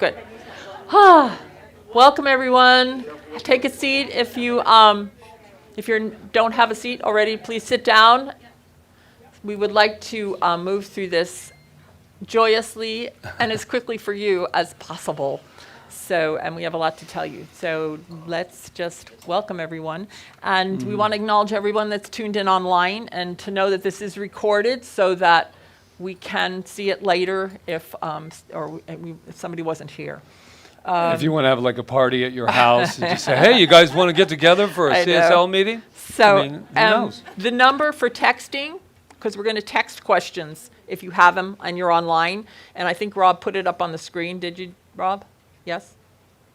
Good. Welcome, everyone. Take a seat. If you don't have a seat already, please sit down. We would like to move through this joyously and as quickly for you as possible. So, and we have a lot to tell you. So let's just welcome everyone. And we want to acknowledge everyone that's tuned in online and to know that this is recorded so that we can see it later if somebody wasn't here. If you want to have like a party at your house and just say, hey, you guys want to get together for a CSL meeting? So who knows? The number for texting, because we're going to text questions if you have them and you're online. And I think Rob put it up on the screen. Did you, Rob? Yes?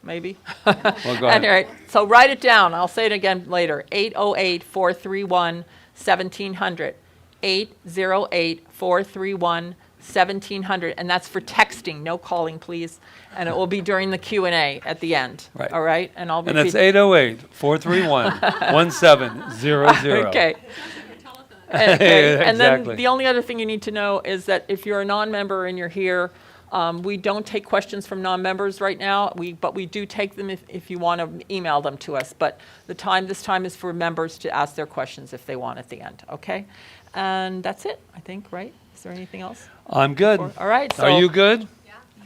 Maybe? Well, go ahead. All right. So write it down. I'll say it again later. 808-431-1700. 808-431-1700. And that's for texting. No calling, please. And it will be during the Q&A at the end. Right. All right? And I'll And that's 808-431-1700. Okay. And then the only other thing you need to know is that if you're a non-member and you're here, we don't take questions from non-members right now, but we do take them if you want to email them to us. But this time is for members to ask their questions if they want at the end, okay? And that's it, I think, right? Is there anything else? I'm good. All right. So, are you good?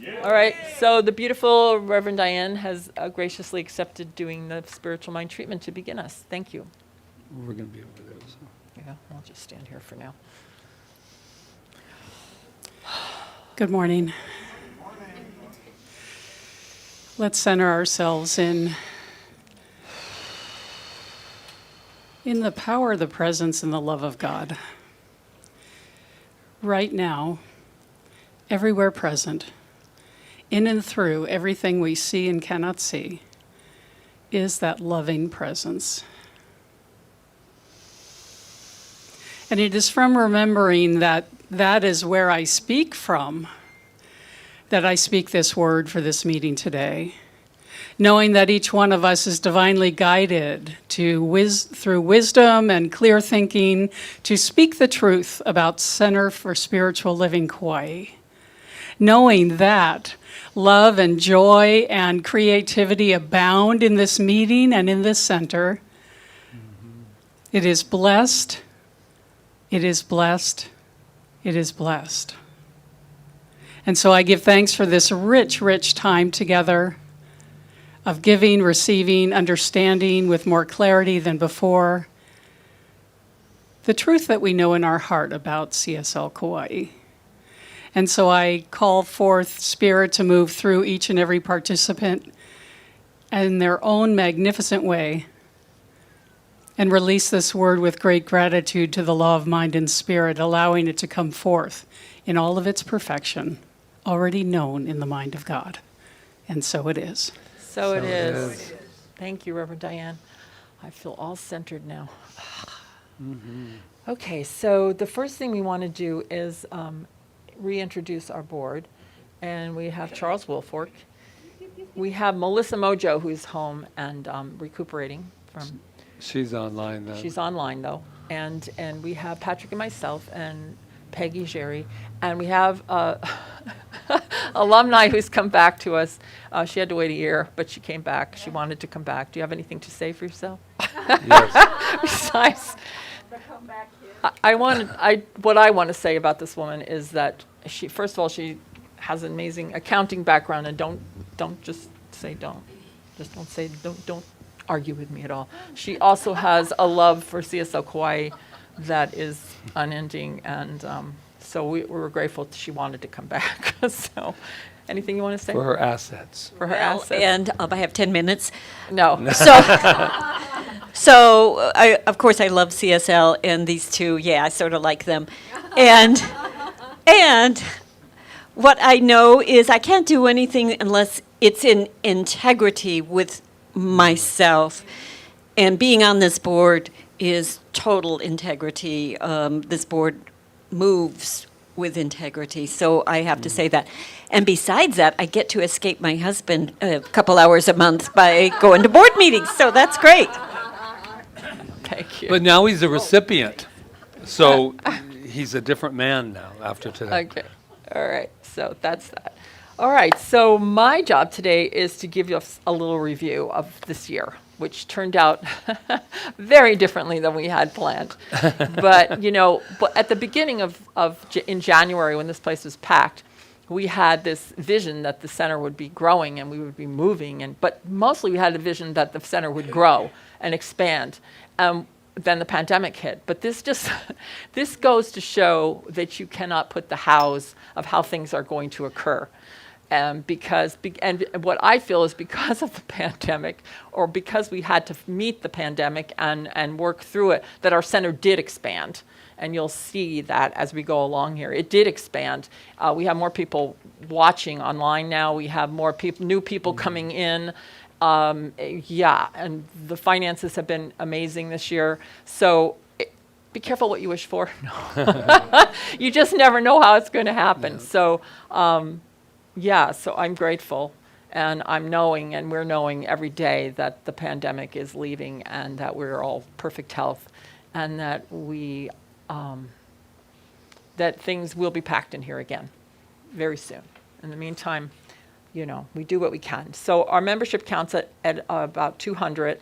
Yeah. All right. So the beautiful Reverend Diane has graciously accepted doing the spiritual mind treatment to begin us. Thank you. We're going to be over there. So. Yeah, I'll just stand here for now. Good morning. Let's center ourselves in the power, the presence, and the love of God. Right now, everywhere present, in and through everything we see and cannot see, is that loving presence. And it is from remembering that is where I speak from, that I speak this word for this meeting today, knowing that each one of us is divinely guided through wisdom and clear thinking to speak the truth about Center for Spiritual Living Kauai, knowing that love and joy and creativity abound in this meeting and in this center. It is blessed. It is blessed. It is blessed. And so I give thanks for this rich, rich time together of giving, receiving, understanding with more clarity than before the truth that we know in our heart about CSL Kauai. And so I call forth Spirit to move through each and every participant in their own magnificent way and release this word with great gratitude to the law of mind and spirit, allowing it to come forth in all of its perfection, already known in the mind of God. And so it is. So it is. Thank you, Reverend Diane. I feel all centered now. Okay, so the first thing we want to do is reintroduce our board. And we have Charles Wilfork. We have Melissa Mojo, who's home and recuperating from... She's online, though. She's online, though. And we have Patrick and myself and Peggy, Jerry. And we have alumni who's come back to us. She had to wait a year, but she came back. She wanted to come back. Do you have anything to say for yourself? Yes. Besides, what I want to say about this woman is that she, first of all, she has an amazing accounting background, and don't just say don't. Just don't say don't argue with me at all. She also has a love for CSL Kauai that is unending, and so we were grateful she wanted to come back. So, anything you want to say? For her assets. For her assets. And I have 10 minutes. No. So of course, I love CSL, and these two, I sort of like them. And what I know is I can't do anything unless it's in integrity with myself. And being on this board is total integrity. This board moves with integrity, so I have to say that. And besides that, I get to escape my husband a couple hours a month by going to board meetings, so that's great. Thank you. But now he's a recipient, so he's a different man now after today. Okay. All right. So that's that. All right, so my job today is to give you a little review of this year, which turned out very differently than we had planned. But, but at the beginning in January, when this place was packed, we had this vision that the center would be growing and we would be moving, but mostly we had a vision that the center would grow and expand. Then the pandemic hit. But this goes to show that you cannot put the hows of how things are going to occur. And what I feel is because of the pandemic, or because we had to meet the pandemic and work through it, that our center did expand. And you'll see that as we go along here. It did expand. We have more people watching online now. We have more new people coming in. And the finances have been amazing this year. So be careful what you wish for. No. You just never know how it's going to happen. Yeah. So I'm grateful, and we're knowing every day that the pandemic is leaving and that we're all perfect health, and that that things will be packed in here again very soon. In the meantime, we do what we can. So our membership counts at about 200.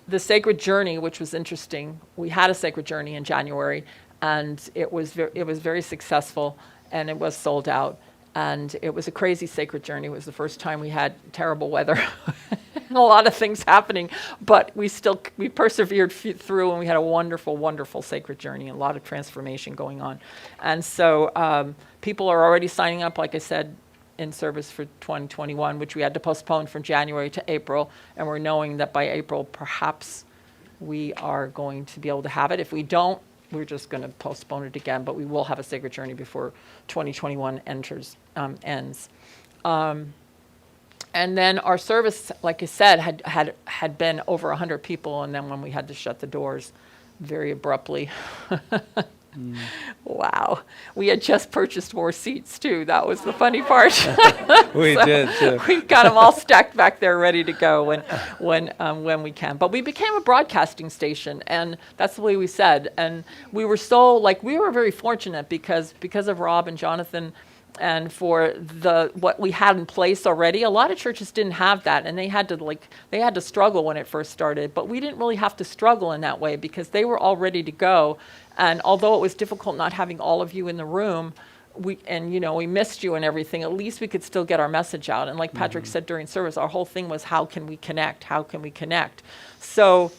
The Sacred Journey, which was interesting, we had a Sacred Journey in January, and it was very successful, and it was sold out. And it was a crazy Sacred Journey. It was the first time we had terrible weather and a lot of things happening, but we persevered through, and we had a wonderful, wonderful Sacred Journey, and a lot of transformation going on. And so people are already signing up, like I said, in service for 2021, which we had to postpone from January to April, and we're knowing that by April, perhaps we are going to be able to have it. If we don't, we're just going to postpone it again, but we will have a Sacred Journey before 2021 ends. And then our service, like I said, had been over 100 people, and then when we had to shut the doors very abruptly, wow, we had just purchased more seats too. That was the funny part. We did too. We got them all stacked back there, ready to go when we can. But we became a broadcasting station, and that's the way we said. And we were we were very fortunate because of Rob and Jonathan, and for what we had in place already. A lot of churches didn't have that, and they had to struggle when it first started. But we didn't really have to struggle in that way because they were all ready to go. And although it was difficult not having all of you in the room, we missed you and everything, at least we could still get our message out. And like Patrick said during service, our whole thing was, how can we connect? How can we connect? So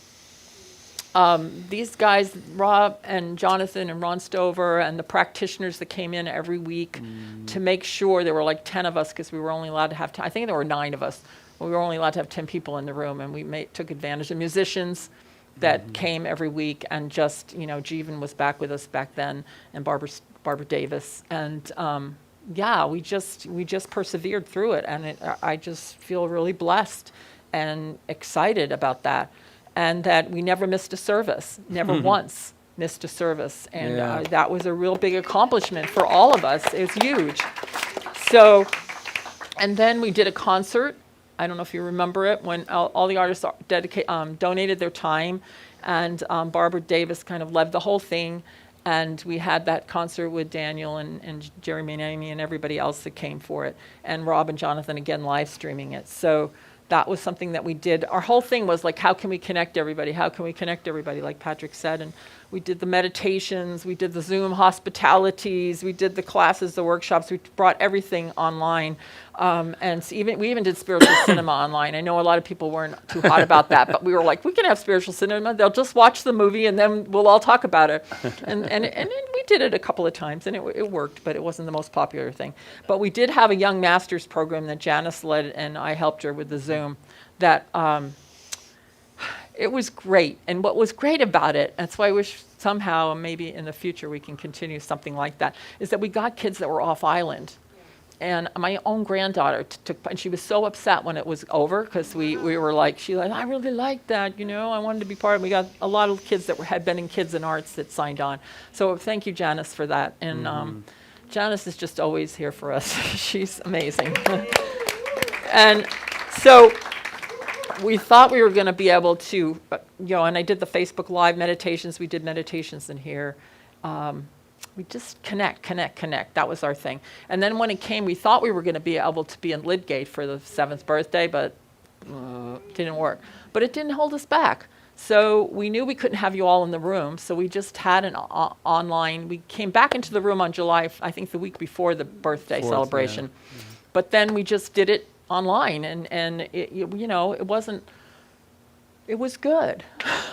these guys, Rob and Jonathan and Ron Stover, and the practitioners that came in every week to make sure, there were like 10 of us, because we were only allowed to have 10, I think there were 9 of us. We were only allowed to have 10 people in the room, and we took advantage of musicians that came every week, and just, Jeevan was back with us back then, and Barbara Davis, and we just persevered through it, and I just feel really blessed and excited about that, and that we never missed a service, never once missed a service, and that was a real big accomplishment for all of us. It was huge. So, and then we did a concert. I don't know if you remember it, when all the artists donated their time, and Barbara Davis kind of led the whole thing, and we had that concert with Daniel and Jerry Manami and everybody else that came for it, and Rob and Jonathan again live streaming it. So that was something that we did. Our whole thing was like, how can we connect everybody? How can we connect everybody, like Patrick said? And we did the meditations, we did the Zoom hospitalities, we did the classes, the workshops, we brought everything online. And we even did spiritual cinema online. I know a lot of people weren't too hot about that, but we were like, we can have spiritual cinema. They'll just watch the movie and then we'll all talk about it. And we did it a couple of times, and it worked, but it wasn't the most popular thing. But we did have a young master's program that Janice led, and I helped her with the Zoom, that it was great. And what was great about it, that's why I wish somehow maybe in the future we can continue something like that, is that we got kids that were off island. And my own granddaughter and she was so upset when it was over, because we were like, I really like that, I wanted to be part of it. We got a lot of kids that had been in Kids and Arts that signed on. So thank you, Janice, for that. And Janice is just always here for us. She's amazing. And so we thought we were going to be able to, and I did the Facebook Live meditations. We did meditations in here. we just connect. That was our thing. And then when it came, we thought we were going to be able to be in Lidgate for the 7th birthday, but didn't work. But it didn't hold us back. So we knew we couldn't have you all in the room, so we just had an online. We came back into the room on July, I think the week before the birthday 4th, celebration. yeah. But then we just did it online, and it, you know, it wasn't, it was good.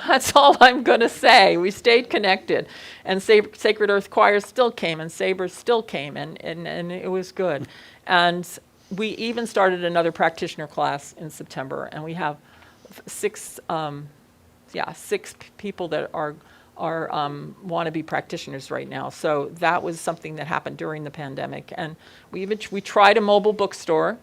That's all I'm going to say. We stayed connected, and Sacred Earth Choir still came, and Sabres still came, and it was good. And we even started another practitioner class in September, and we have 6 people that are wannabe practitioners right now. So that was something that happened during the pandemic, and we tried a mobile bookstore,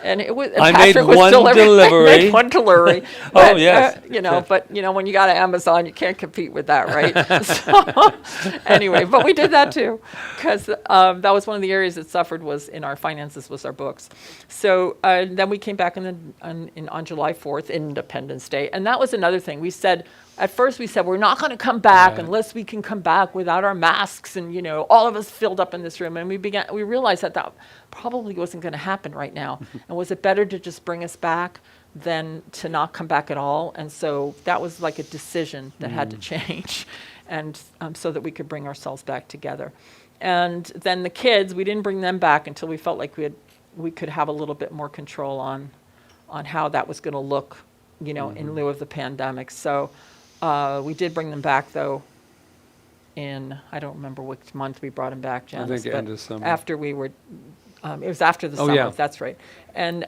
and it was. I Patrick made was one delivery. I made one delivery. Oh, but, yes. you know, but you know, when you got to Amazon, you can't compete with that, right? So, anyway, but we did that too, because that was one of the areas that suffered was in our finances was our books. So then we came back on July 4th, Independence Day, and that was another thing. We said. At first we said, we're not going to come back Right. unless we can come back without our masks and, you know, all of us filled up in this room. And we realized that probably wasn't going to happen right now. And was it better to just bring us back than to not come back at all? And so that was like a decision that had to change, and so that we could bring ourselves back together. And then the kids, we didn't bring them back until we felt like we could have a little bit more control on how that was going to look, you know, in lieu of the pandemic. So we did bring them back, though, in, I don't remember which month we brought them back, Janice. think end of summer. After we were, it was after the Oh, summer, yeah. that's right. And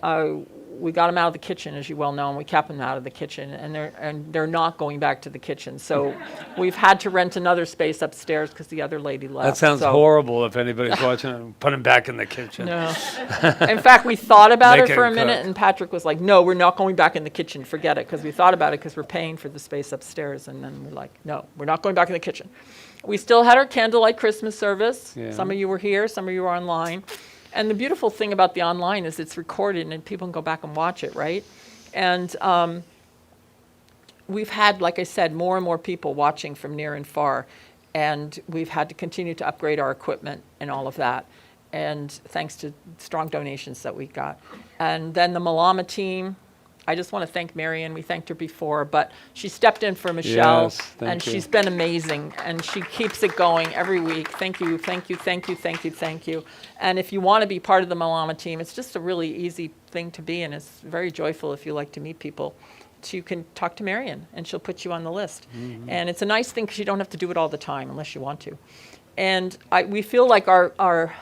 we got them out of the kitchen, as you well know, and we kept them out of the kitchen, and they're not going back to the kitchen. So we've had to rent another space upstairs because the other lady left. That sounds so. horrible if anybody's watching it. Put him back in the kitchen. No. In fact, we thought about Make it for him a minute, cook. and Patrick was like, no, we're not going back in the kitchen. Forget it. Because we thought about it because we're paying for the space upstairs. And then we're like, no, we're not going back in the kitchen. We still had our candlelight Christmas service. Yeah. Some of you were here. Some of you were online. And the beautiful thing about the online is it's recorded and people can go back and watch it, right? And we've had, like I said, more and more people watching from near and far. And we've had to continue to upgrade our equipment and all of that. And thanks to strong donations that we got. And then the Malama team, I just want to thank Marion. We thanked her before, but she stepped in for Michelle. Yes, thank and you. she's been amazing. And she keeps it going every week. Thank you, thank you, thank you, thank you, thank you. And if you want to be part of the Malama team, it's just a really easy thing to be, and it's very joyful if you like to meet people. You can talk to Marion, and she'll put you on the list. Mm-hmm. And it's a nice thing because you don't have to do it all the time unless you want to. And we feel like our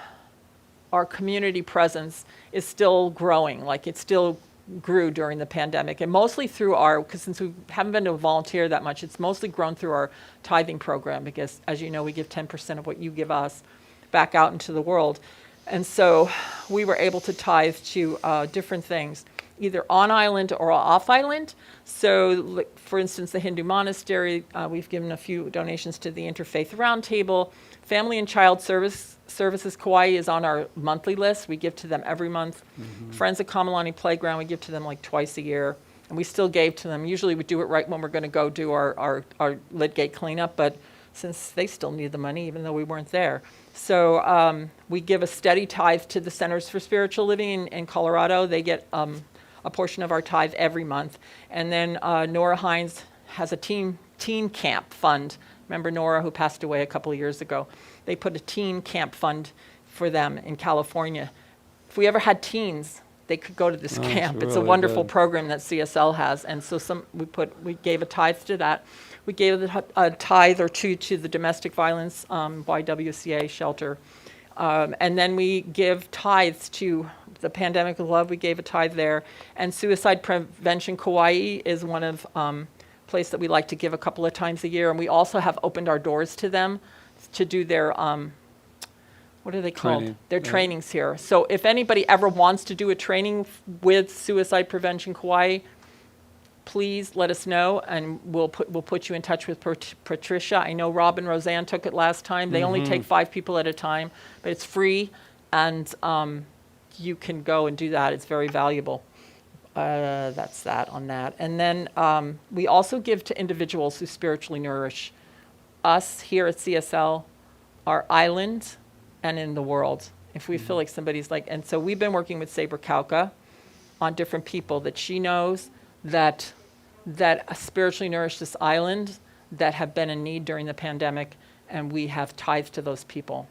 community presence is still growing, like it still grew during the pandemic, and mostly through because since we haven't been to volunteer that much, it's mostly grown through our tithing program, because as you know, we give 10% of what you give us back out into the world. And so we were able to tithe to different things, either on island or off island. So for instance, the Hindu monastery, we've given a few donations to the Interfaith Roundtable. Family and Child Services Kauai is on our monthly list. We give to them every month. Mm-hmm. Friends of Kamalani Playground, we give to them like twice a year. And we still gave to them. Usually we do it right when we're going to go do our Lidgate cleanup, but since they still need the money, even though we weren't there. So we give a steady tithe to the Centers for Spiritual Living in Colorado. They get a portion of our tithe every month. And then Nora Hines has a teen camp fund. Remember Nora, who passed away a couple of years ago? They put a teen camp fund for them in California. If we ever had teens, they could go to this camp. It's a really wonderful good. program that CSL has. And so we gave a tithe to that. We gave a tithe or two to the domestic violence YWCA shelter. And then we give tithes to the Pandemic of Love. We gave a tithe there. And Suicide Prevention Kauai is one of place that we like to give a couple of times a year. And we also have opened our doors to them to do their, what are they called? Training. Their Yeah. trainings here. So if anybody ever wants to do a training with Suicide Prevention Kauai, please let us know, and we'll put you in touch with Patricia. I know Rob and Roseanne took it last time. They only take 5 people at a time, but it's free, and you can go and do that. It's very valuable. That's that on that. And then we also give to individuals who spiritually nourish us here at CSL, our island and in the world. If we feel like somebody's like, and so we've been working with Saber Kauka on different people that she knows that spiritually nourish this island, that have been in need during the pandemic, and we have tithed to those people.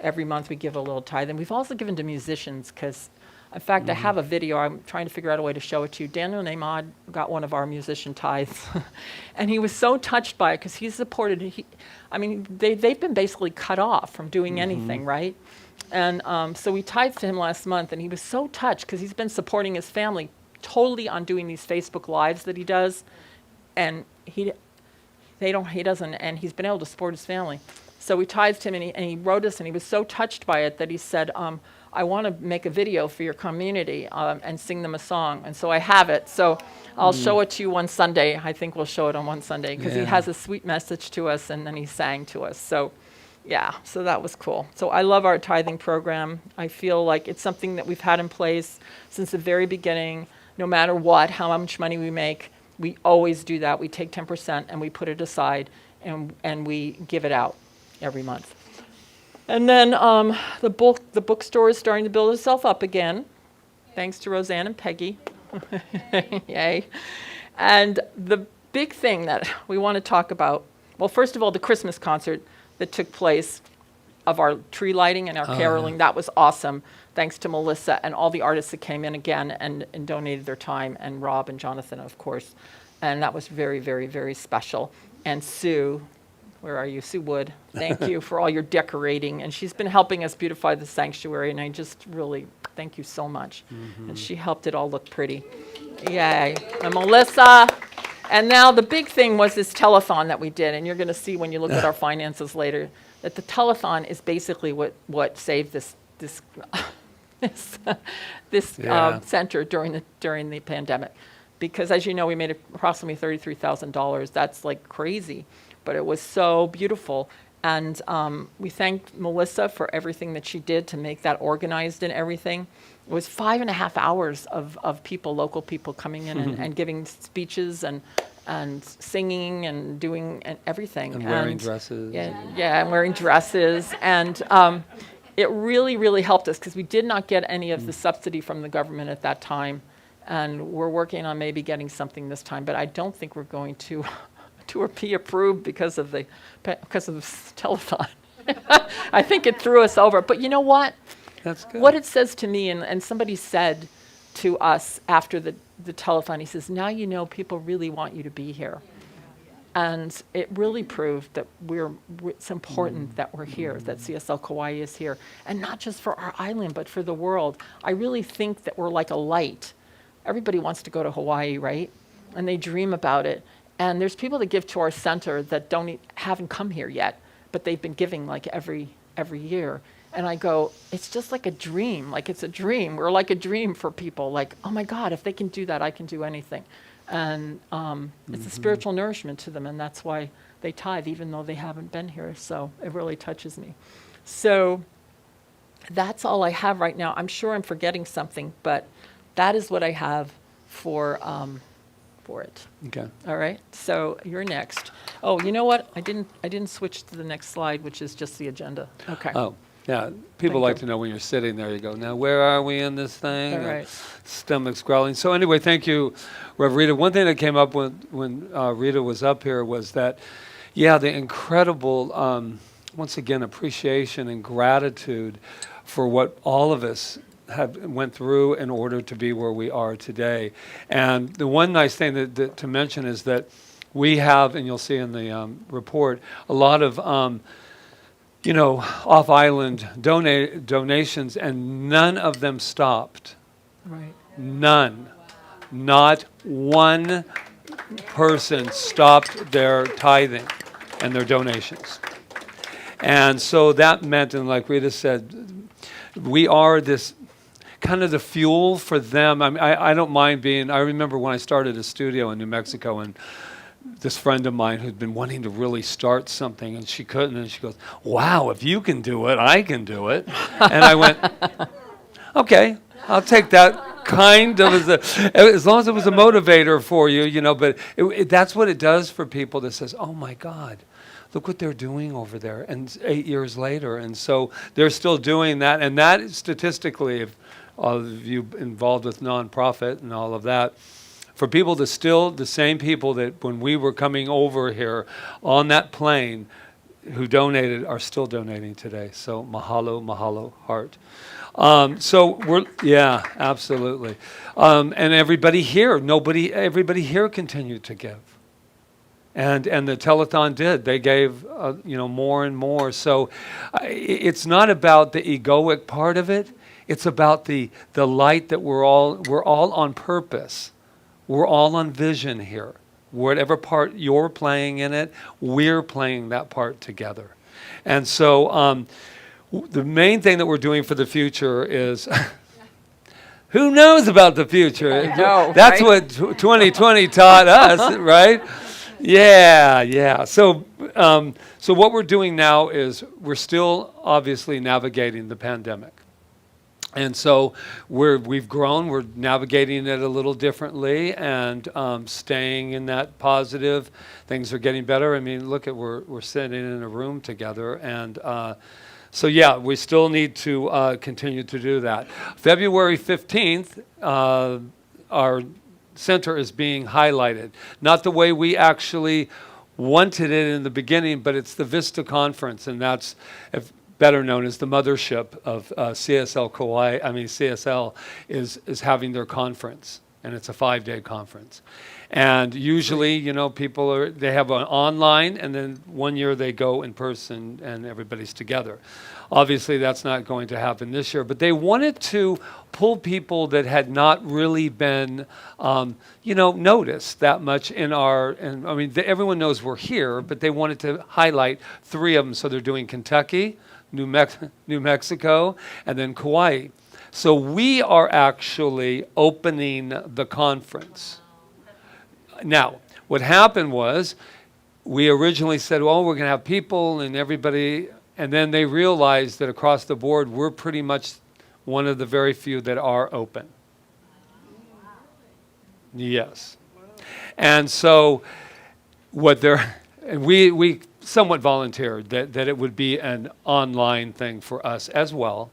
Every month we give a little tithe, and we've also given to musicians, because, in fact, I have a video. I'm trying to figure out a way to show it to you. Daniel Nahmad got one of our musician tithes, and he was so touched by it, because he's supported. They've been basically cut off from doing anything, right? And so we tithed to him last month, and he was so touched, because he's been supporting his family totally on doing these Facebook Lives that he does, and he doesn't, and he's been able to support his family. So we tithed him, and he wrote us, and he was so touched by it that he said, I want to make a video for your community and sing them a song. And so I have it. So I'll show it to you one Sunday. I think we'll show it on one Sunday, because he has a sweet message to us, and then he sang to us. So yeah, so that was cool. So I love our tithing program. I feel like it's something that we've had in place since the very beginning. No matter what, how much money we make, we always do that. We take 10% and we put it aside, and we give it out every month. And then the bookstore is starting to build itself up again, thanks to Roseanne and Peggy. Yay. And the big thing that we want to talk about, well, first of all, the Christmas concert that took place of our tree lighting and our caroling, that was awesome. Thanks to Melissa and all the artists that came in again and donated their time, and Rob and Jonathan, of course. And that was very, very, very special. And Sue, where are you? Sue Wood, thank you for all your decorating. And she's been helping us beautify the sanctuary, and I just really thank you so much. And she helped it all look pretty. Yay. And Melissa. And now the big thing was this telethon that we did, and you're going to see when you look at our finances later, that the telethon is basically what saved this center during the pandemic, because as you know, we made approximately $33,000. That's like crazy, but it was so beautiful. And we thank Melissa for everything that she did to make that organized and everything. It was 5.5 hours of people, local people, coming in and giving speeches and singing and doing everything. And wearing dresses. Yeah, and wearing dresses. And it really, really helped us, because we did not get any of the subsidy from the government at that time. And we're working on maybe getting something this time, but I don't think we're going to be approved because of the telethon. I think it threw us over. But you know what? That's good. What it says to me, and somebody said to us after the telethon, he says, now you know people really want you to be here. And it really proved that it's important that we're here, that CSL Kauai is here. And not just for our island, but for the world. I really think that we're like a light. Everybody wants to go to Hawaii, right? And they dream about it. And there's people that give to our center that haven't come here yet, but they've been giving like every year. And I go, it's just like a dream. Like, it's a dream. We're like a dream for people. Like, oh my God, if they can do that, I can do anything. And it's a spiritual nourishment to them, and that's why they tithe, even though they haven't been here. So it really touches me. So that's all I have right now. I'm sure I'm forgetting something, but that is what I have for it. Okay. All right. So you're next. Oh, you know what? I didn't switch to the next slide, which is just the agenda. Okay. Oh, yeah. People Thank like you. to know when you're sitting there. You go, now where are we in this thing? All right. Stomach's growling. So anyway, thank you, Rev. Rita. One thing that came up when Rita was up here was that, the incredible, once again, appreciation and gratitude for what all of us went through in order to be where we are today. And the one nice thing that to mention is that we have, and you'll see in the report, a lot of off-island donations, and none of them stopped. Right. None. Not one person stopped their tithing and their donations. And so that meant, and like Rita said, we are this kind of the fuel for them. I don't mind being, I remember when I started a studio in New Mexico, and this friend of mine who'd been wanting to really start something, and she couldn't, and she goes, wow, if you can do it, I can do it. And I went, okay, I'll take that kind of as long as it was a motivator for you, but that's what it does for people that says, oh my God, look what they're doing over there, and 8 years later. And so they're still doing that. And that is statistically, if all of you involved with nonprofit and all of that, for people to still, the same people that when we were coming over here on that plane who donated are still donating today. So mahalo, mahalo, heart. So yeah, absolutely. And everybody here, everybody here continued to give. And the telethon did. They gave, more and more. So it's not about the egoic part of it. It's about the light that we're all on purpose. We're all on vision here. Whatever part you're playing in it, we're playing that part together. And so the main thing that we're doing for the future is, who knows about the future? I know, That's right? what 2020 taught us, right? Yeah. So what we're doing now is we're still obviously navigating the pandemic. And so we've grown, we're navigating it a little differently and staying in that positive. Things are getting better. I mean, look at, we're sitting in a room together. And so yeah, we still need to continue to do that. February 15th, our center is being highlighted. Not the way we actually wanted it in the beginning, but it's the Vista Conference, and that's better known as the mothership of CSL Kauai. I mean, CSL is having their conference, and it's a 5-day conference. And usually, people they have an online, and then one year they go in person, and everybody's together. Obviously, that's not going to happen this year, but they wanted to pull people that had not really been, noticed that much everyone knows we're here, but they wanted to highlight 3 of them. So they're doing Kentucky, New Mexico, and then Kauai. So we are actually opening the conference. Now, what happened was we originally said, well, we're going to have people and everybody, and then they realized that across the board, we're pretty much one of the very few that are open. Yes. And so we somewhat volunteered that it would be an online thing for us as well.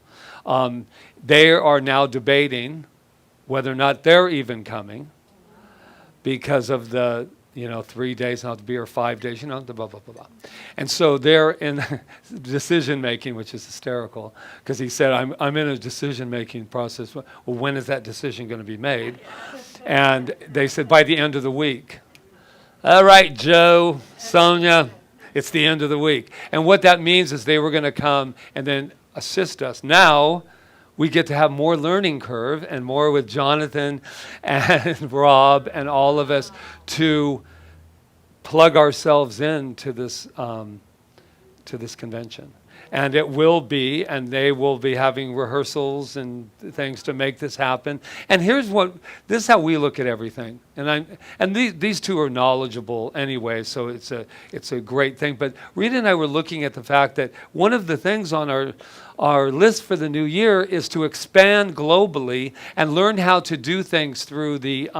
They are now debating whether or not they're even coming because of the 3 days, not to be or 5 days, the blah, blah, blah, blah. And so they're in decision making, which is hysterical, because he said, I'm in a decision making process. Well, when is that decision going to be made? And they said, by the end of the week. All right, Joe, Sonia, it's the end of the week. And what that means is they were going to come and then assist us. Now we get to have more learning curve and more with Jonathan and Rob and all of us to plug ourselves into this convention. And it will be, and they will be having rehearsals and things to make this happen. And this is how we look at everything. And these two are knowledgeable anyway, so it's a great thing. But Rita and I were looking at the fact that one of the things on our list for the new year is to expand globally and learn how to do things through the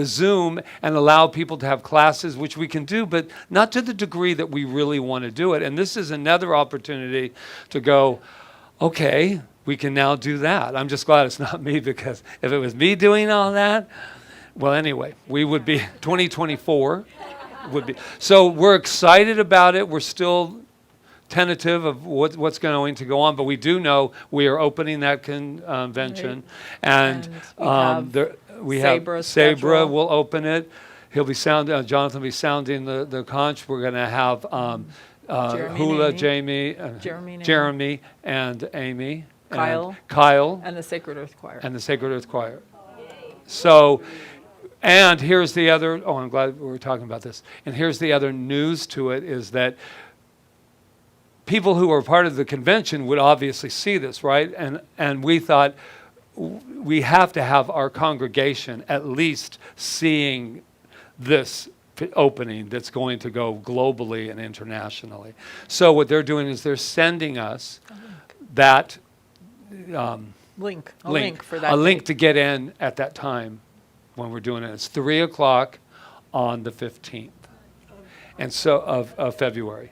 Zoom and allow people to have classes, which we can do, but not to the degree that we really want to do it. And this is another opportunity to go, okay, we can now do that. I'm just glad it's not me, because if it was me doing all that, well, anyway, we would be 2024 would be. So we're excited about it. We're still tentative of what's going to go on, but we do know we are opening that convention, and we have Sabra will open it. He'll be Jonathan will be sounding the conch. We're going to have Hula, Jeremy, and Amy, Kyle, and the Sacred Earth Choir. So, and here's the other. Oh, I'm glad we're talking about this. And here's the other news to it is that people who are part of the convention would obviously see this, right? And we thought we have to have our congregation at least seeing this opening that's going to go globally and internationally. So what they're doing is they're sending us that link for that. A link to get in at that time when we're doing it. It's 3:00 on the 15th, and so of February.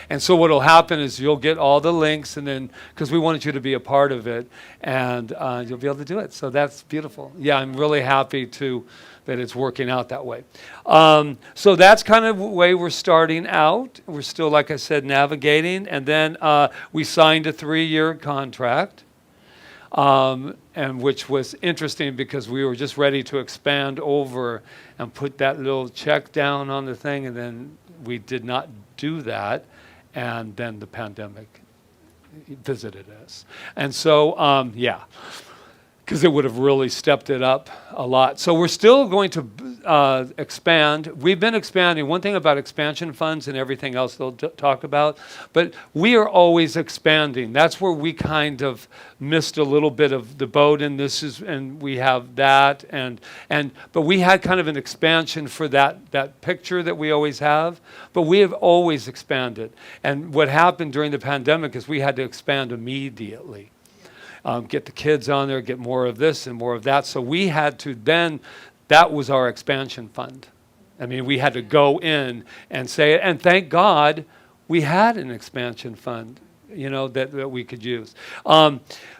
And so what will happen is you'll get all the links, and then, because we wanted you to be a part of it, and you'll be able to do it. So that's beautiful. Yeah, I'm really happy that it's working out that way. So that's kind of the way we're starting out. We're still, like I said, navigating. And then we signed a 3-year contract, and which was interesting because we were just ready to expand over and put that little check down on the thing, and then we did not do that. And then the pandemic visited us. And so, yeah, because it would have really stepped it up a lot. So we're still going to expand. We've been expanding. One thing about expansion funds and everything else they'll talk about, but we are always expanding. That's where we kind of missed a little bit of the boat, and and we have that, but we had kind of an expansion for that picture that we always have, but we have always expanded. And what happened during the pandemic is we had to expand immediately. Get the kids on there, get more of this and more of that. So we had to then, that was our expansion fund. I mean, we had to go in and say it. And thank God we had an expansion fund, that we could use.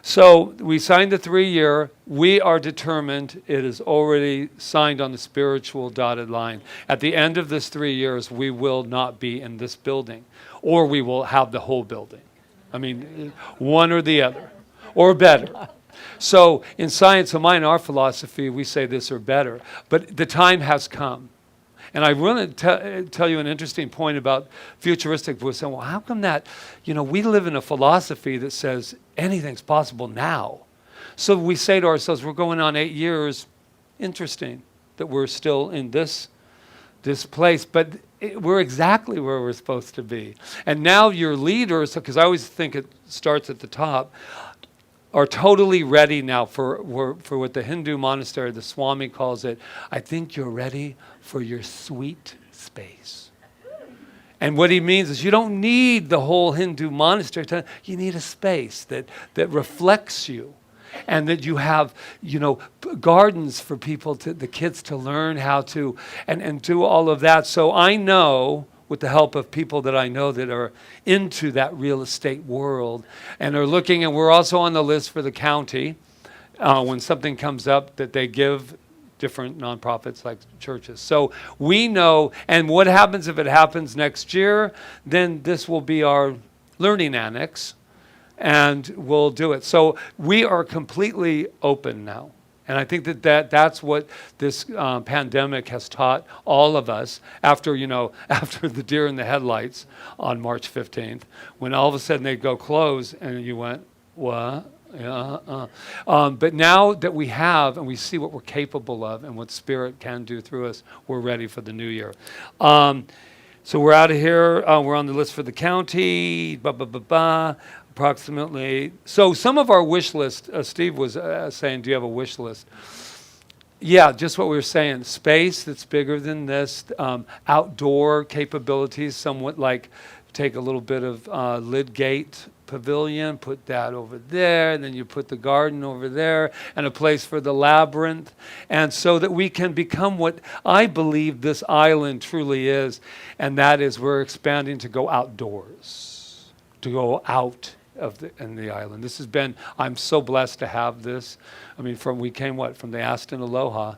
So we signed the 3-year. We are determined, it is already signed on the spiritual dotted line. At the end of this 3 years, we will not be in this building, or we will have the whole building. I mean, one or the other. Or better. So in Science of Mind, our philosophy, we say this or better. But the time has come. And I want to tell you an interesting point about futuristic. We're saying, well, how come that, we live in a philosophy that says anything's possible now. So we say to ourselves, we're going on 8 years. Interesting that we're still in this place. But we're exactly where we're supposed to be. And now your leaders, because I always think it starts at the top, are totally ready now for what the Hindu monastery, the Swami calls it. I think you're ready for your sweet space. And what he means is you don't need the whole Hindu monastery. You need a space that reflects you. And that you have, gardens for people, the kids to learn how to, and do all of that. So I know, with the help of people that I know that are into that real estate world and are looking, and we're also on the list for the county when something comes up that they give different nonprofits like churches. So we know, and what happens if it happens next year, then this will be our learning annex and we'll do it. So we are completely open now. And I think that's what this pandemic has taught all of us after the deer in the headlights on March 15th, when all of a sudden they go close and you went, what? Yeah, but now that we have and we see what we're capable of and what Spirit can do through us, we're ready for the new year. So we're out of here. We're on the list for the county. Approximately. So some of our wish list, Steve was saying, do you have a wish list? Yeah, just what we were saying. Space that's bigger than this. Outdoor capabilities, somewhat like take a little bit of Lidgate Pavilion, put that over there, and then you put the garden over there, and a place for the labyrinth. And so that we can become what I believe this island truly is, and that is we're expanding to go outdoors, to go out in the island. This has been, I'm so blessed to have this. I mean, we came from the Aston Aloha,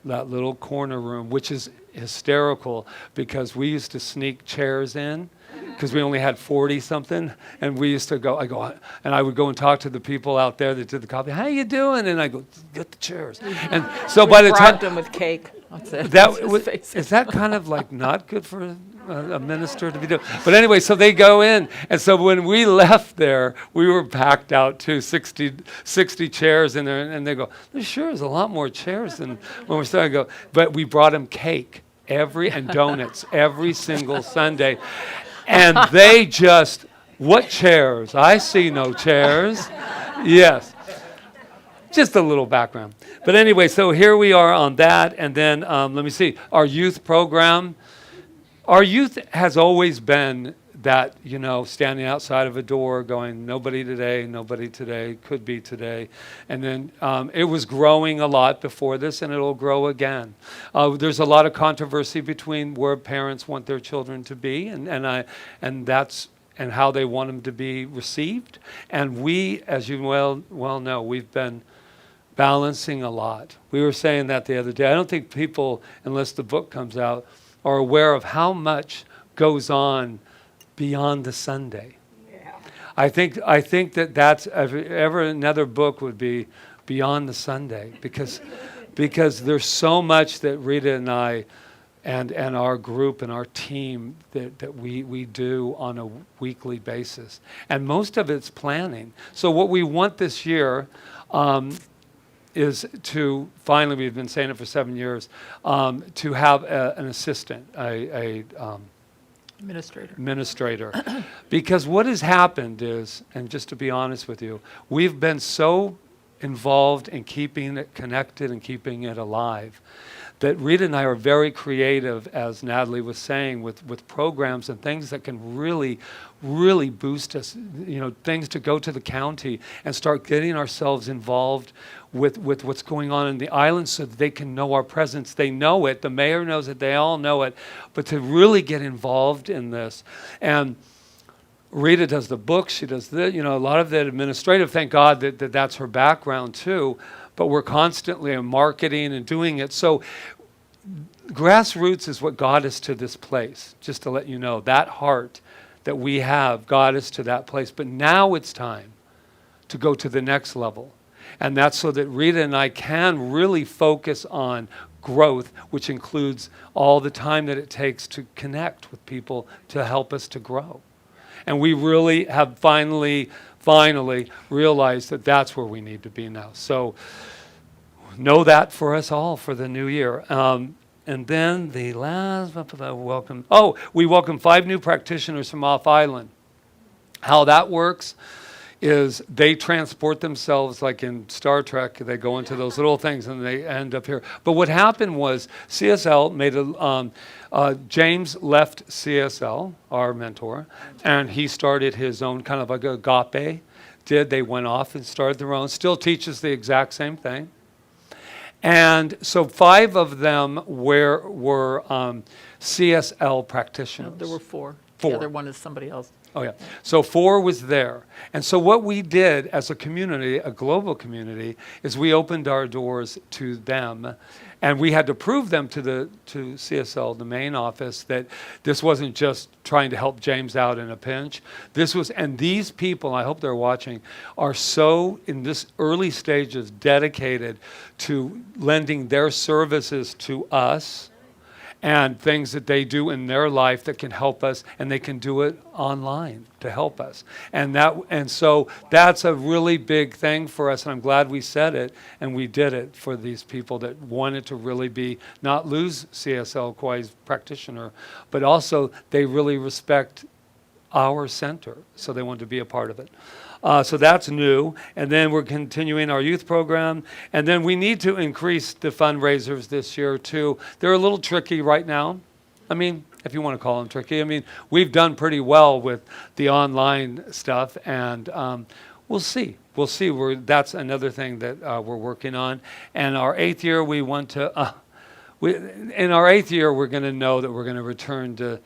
that little corner room, which is hysterical because we used to sneak chairs in because we only had 40 something, and we used to I would go and talk to the people out there that did the coffee. How you doing? And I go, get the chairs. And so by the time them with cake. That's it. Is that kind of like not good for a minister to be doing? But anyway, so they go in, and so when we left there, we were packed out too, 60 chairs in there, and they go, there sure is a lot more chairs than when we started. I go, but we brought them cake and donuts every single Sunday, and they just, what chairs? I see no chairs. Yes. Just a little background. But anyway, so here we are on that. And then let me see. Our youth program. Our youth has always been that, standing outside of a door going, nobody today, could be today. And then it was growing a lot before this, and it'll grow again. There's a lot of controversy between where parents want their children to be, and how they want them to be received. And we, as you well know, we've been balancing a lot. We were saying that the other day. I don't think people, unless the book comes out, are aware of how much goes on beyond the Sunday. Yeah. I think that's ever another book would be Beyond the Sunday, because there's so much that Rita and I and our group and our team that we do on a weekly basis. And most of it's planning. So what we want this year is to finally, we've been saying it for 7 years, to have an assistant, administrator. Because what has happened is, and just to be honest with you, we've been so involved in keeping it connected and keeping it alive that Rita and I are very creative, as Natalie was saying, with programs and things that can really, really boost us, things to go to the county and start getting ourselves involved with what's going on in the island so that they can know our presence. They know it, the mayor knows it, they all know it, but to really get involved in this. And Rita does the books, she does a lot of the administrative, thank God that's her background too, but we're constantly marketing and doing it. So grassroots is what got us to this place, just to let you know. That heart that we have got us to that place. But now it's time to go to the next level. And that's so that Rita and I can really focus on growth, which includes all the time that it takes to connect with people to help us to grow. And we really have finally realized that that's where we need to be now. So know that for us all for the new year. And then the last welcome. Oh, we welcome 5 new practitioners from off island. How that works is they transport themselves like in Star Trek. They go into those little things and they end up here. But what happened was CSL made James left CSL, our mentor, and he started his own kind of like a agape. They went off and started their own. Still teaches the exact same thing. And so 5 of them were CSL practitioners. No, there were 4. 4. The other one is somebody else. Oh, yeah. So 4 was there. And so what we did as a community, a global community, is we opened our doors to them. And we had to prove them to CSL, the main office, that this wasn't just trying to help James out in a pinch. And these people, I hope they're watching, are so, in this early stages, dedicated to lending their services to us and things that they do in their life that can help us, and they can do it online to help us. And so that's a really big thing for us, and I'm glad we said it, and we did it for these people that wanted to really not lose CSL Kauai's practitioner, but also they really respect our center, so they want to be a part of it. So that's new. And then we're continuing our youth program. And then we need to increase the fundraisers this year, too. They're a little tricky right now. I mean, if you want to call them tricky. I mean, we've done pretty well with the online stuff. And we'll see. We'll see. That's another thing that we're working on. And our 8th year, we want to... in our 8th year, we're going to know that we're going to return to...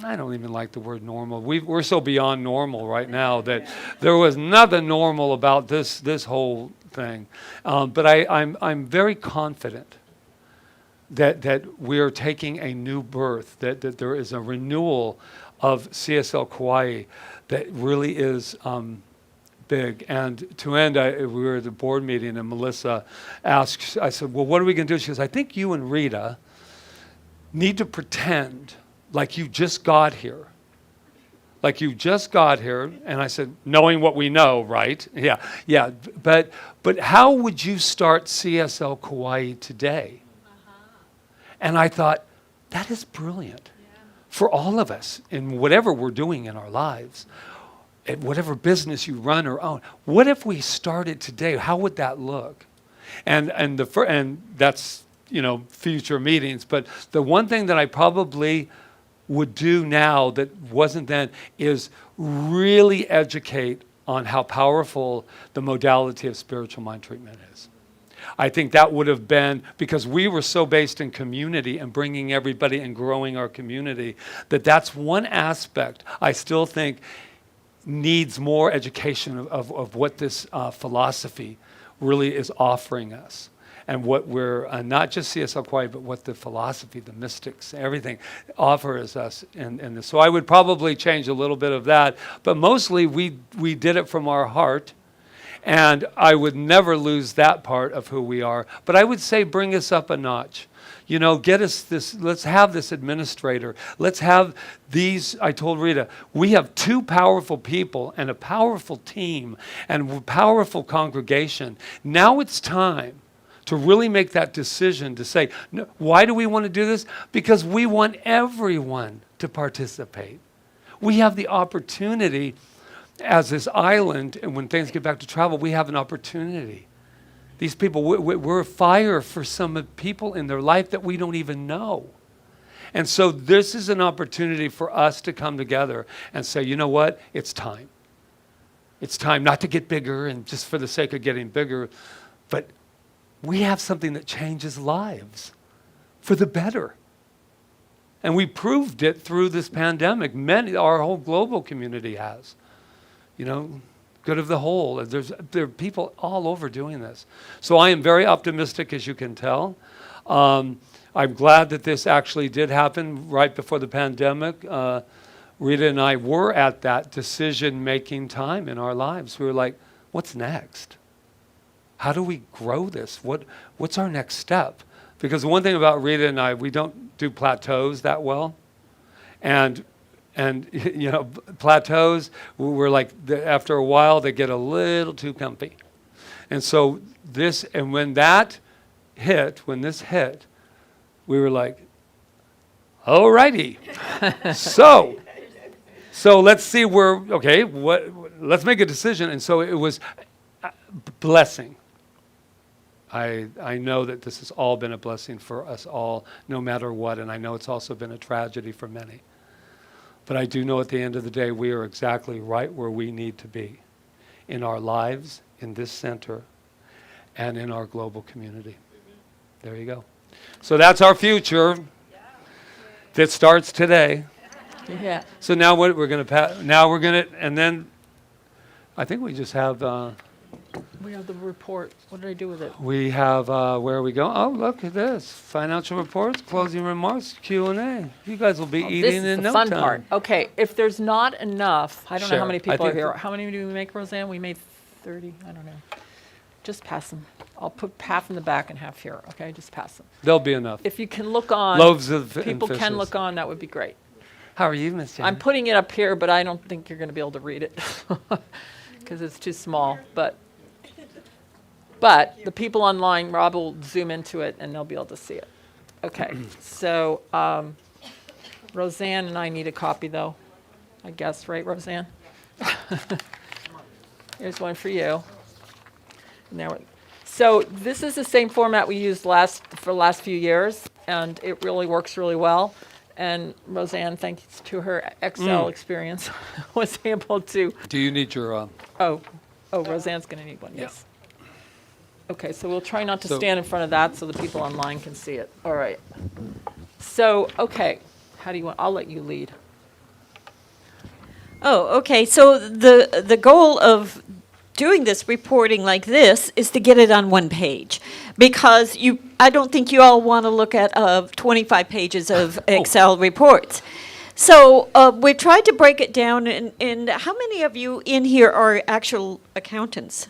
I don't even like the word normal. We're so beyond normal right now that there was nothing normal about this whole thing. But I'm very confident that we're taking a new birth, that there is a renewal of CSL Kauai that really is big. And to end, we were at the board meeting and Melissa asked, I said, well, what are we going to do? She goes, I think you and Rita need to pretend like you just got here. Like you just got here. And I said, knowing what we know, right? Yeah. But how would you start CSL Kauai today? And I thought, that is brilliant for all of us in whatever we're doing in our lives, at whatever business you run or own. What if we started today? How would that look? And that's, future meetings. But the one thing that I probably would do now that wasn't then is really educate on how powerful the modality of spiritual mind treatment is. I think that would have been, because we were so based in community and bringing everybody and growing our community, that's one aspect I still think needs more education of what this philosophy really is offering us. And what we're, not just CSL Kauai, but what the philosophy, the mystics, everything offers us in this. So I would probably change a little bit of that, but mostly we did it from our heart, and I would never lose that part of who we are. But I would say bring us up a notch. You know, get us this, let's have this administrator. Let's have these, I told Rita, we have two powerful people and a powerful team and a powerful congregation. Now it's time to really make that decision to say, no, why do we want to do this? Because we want everyone to participate. We have the opportunity as this island, and when things get back to travel, we have an opportunity. These people, we're a fire for some people in their life that we don't even know. And so this is an opportunity for us to come together and say, you know what? It's time. It's time not to get bigger and just for the sake of getting bigger, but we have something that changes lives for the better. And we proved it through this pandemic. Our whole global community has. You know, good of the whole. There are people all over doing this. So I am very optimistic, as you can tell. I'm glad that this actually did happen right before the pandemic. Rita and I were at that decision-making time in our lives. We were like, what's next? How do we grow this? What's our next step? Because the one thing about Rita and I, we don't do plateaus that well. And you know, plateaus, we're like, after a while, they get a little too comfy. And so when this hit, we were like, all righty. So let's see let's make a decision. And so it was a blessing. I know that this has all been a blessing for us all, no matter what, and I know it's also been a tragedy for many. But I do know at the end of the day, we are exactly right where we need to be in our lives, in this center, and in our global community. There you go. So that's our future that starts today. Yeah. So now what we're going to, and then I think we just have, We have the report. What did I do with it? we have, where are we going? Oh, look at this. Financial reports, closing remarks, Q&A. You guys will be This eating is in the no fun time. part. Okay, if there's not enough, I don't know how Share. many I people are think here. that- How many do we make, Roseanne? We made 30. I don't know. Just pass them. I'll put half in the back and half here. Okay, just pass them. There'll be enough. If you can look on, Loaves of and people can fishes. look on. That would be great. How are you, Miss Jen? I'm putting it up here, but I don't think you're going to be able to read it because it's too small. But the people online, Rob will zoom into it and they'll be able to see it. Okay, so Roseanne and I need a copy though, I guess, right, Roseanne? Here's one for you. So this is the same format we used for the last few years, and it really works really well. And Roseanne, thanks to her Excel experience, was able to. Do you need your... Roseanne's going to need one, Yeah. yes. Okay, so we'll try not to So- stand in front of that so the people online can see it. All right. So, okay, how do you want, I'll let you lead. Oh, okay. So the goal of doing this reporting like this is to get it on one page, because I don't think you all want to look at 25 pages of Excel reports. So we tried to break it down, and how many of you in here are actual accountants?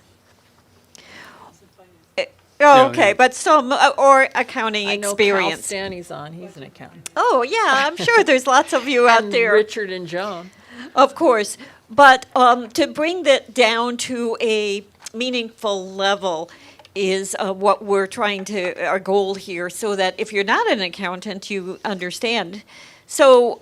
Yeah, Okay, yeah. but some, or accounting I know Cal experience. Stanny's on, he's an accountant. Oh, yeah, I'm sure there's lots of you out And there. Richard and Joan. Of course, but to bring that down to a meaningful level is what we're trying to, our goal here, so that if you're not an accountant, you understand. So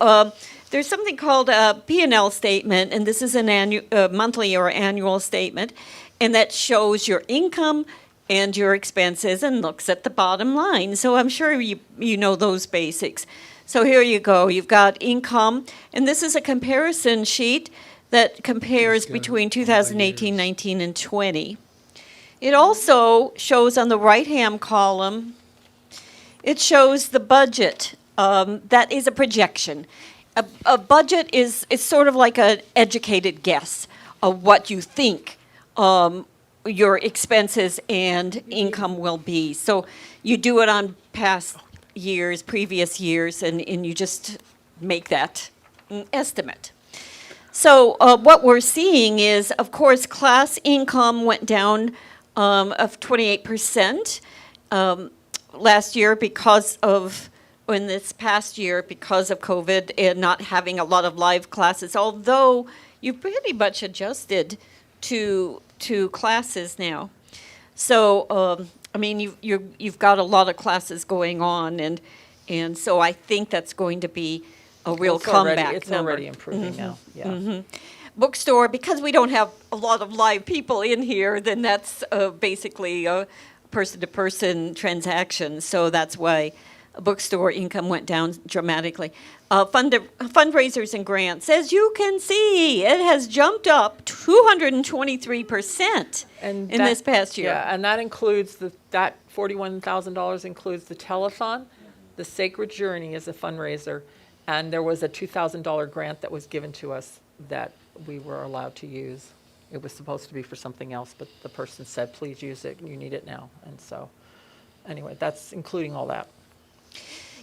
there's something called a Pnl Statement, and this is an monthly or annual statement, and that shows your income and your expenses and looks at the bottom line. So I'm sure you know those basics. So here you go. You've got income, and this is a comparison sheet that compares between 2018, 19, and 20. It also shows on the right-hand column, it shows the budget. That is a projection. A budget is sort of like an educated guess of what you think your expenses and income will be. So you do it on past years, previous years, and you just make that estimate. So what we're seeing is, of course, class income went down of 28% last year in this past year because of COVID and not having a lot of live classes, although you pretty much adjusted to classes now. So, I mean, you've got a lot of classes going on, and so I think that's going to be a real comeback. It's already improving now, yeah. Bookstore, because we don't have a lot of live people in here, then that's basically a person-to-person transaction, so that's why bookstore income went down dramatically. Fundraisers and grants, as you can see, it has jumped up 223% in this past year. Yeah, and that includes that $41,000 includes the telethon. The Sacred Journey is a fundraiser, and there was a $2,000 grant that was given to us that we were allowed to use. It was supposed to be for something else, but the person said, please use it, you need it now. And so, anyway, that's including all that.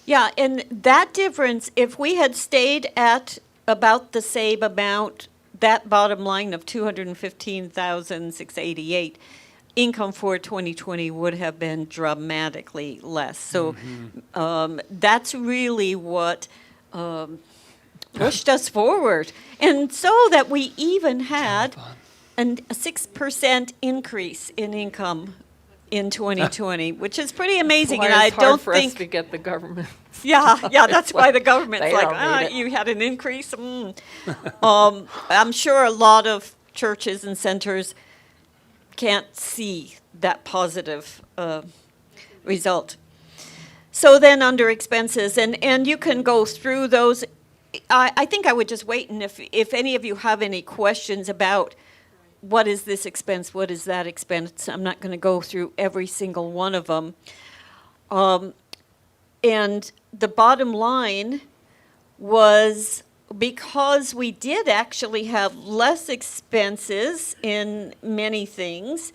Yeah, and that difference, if we had stayed at about the same amount, that bottom line of $215,688, income for 2020 would have been dramatically less. So that's really what pushed us forward. And so that we even had a 6% increase in income in 2020, which is pretty amazing. And I It's hard don't for think us to get the government. Yeah, that's why the government's They like, don't need it. you had an increase. I'm sure a lot of churches and centers can't see that positive result. So then under expenses, and you can go through those. I think I would just wait, and if any of you have any questions about what is this expense, what is that expense, I'm not going to go through every single one of them. And the bottom line was, because we did actually have less expenses in many things,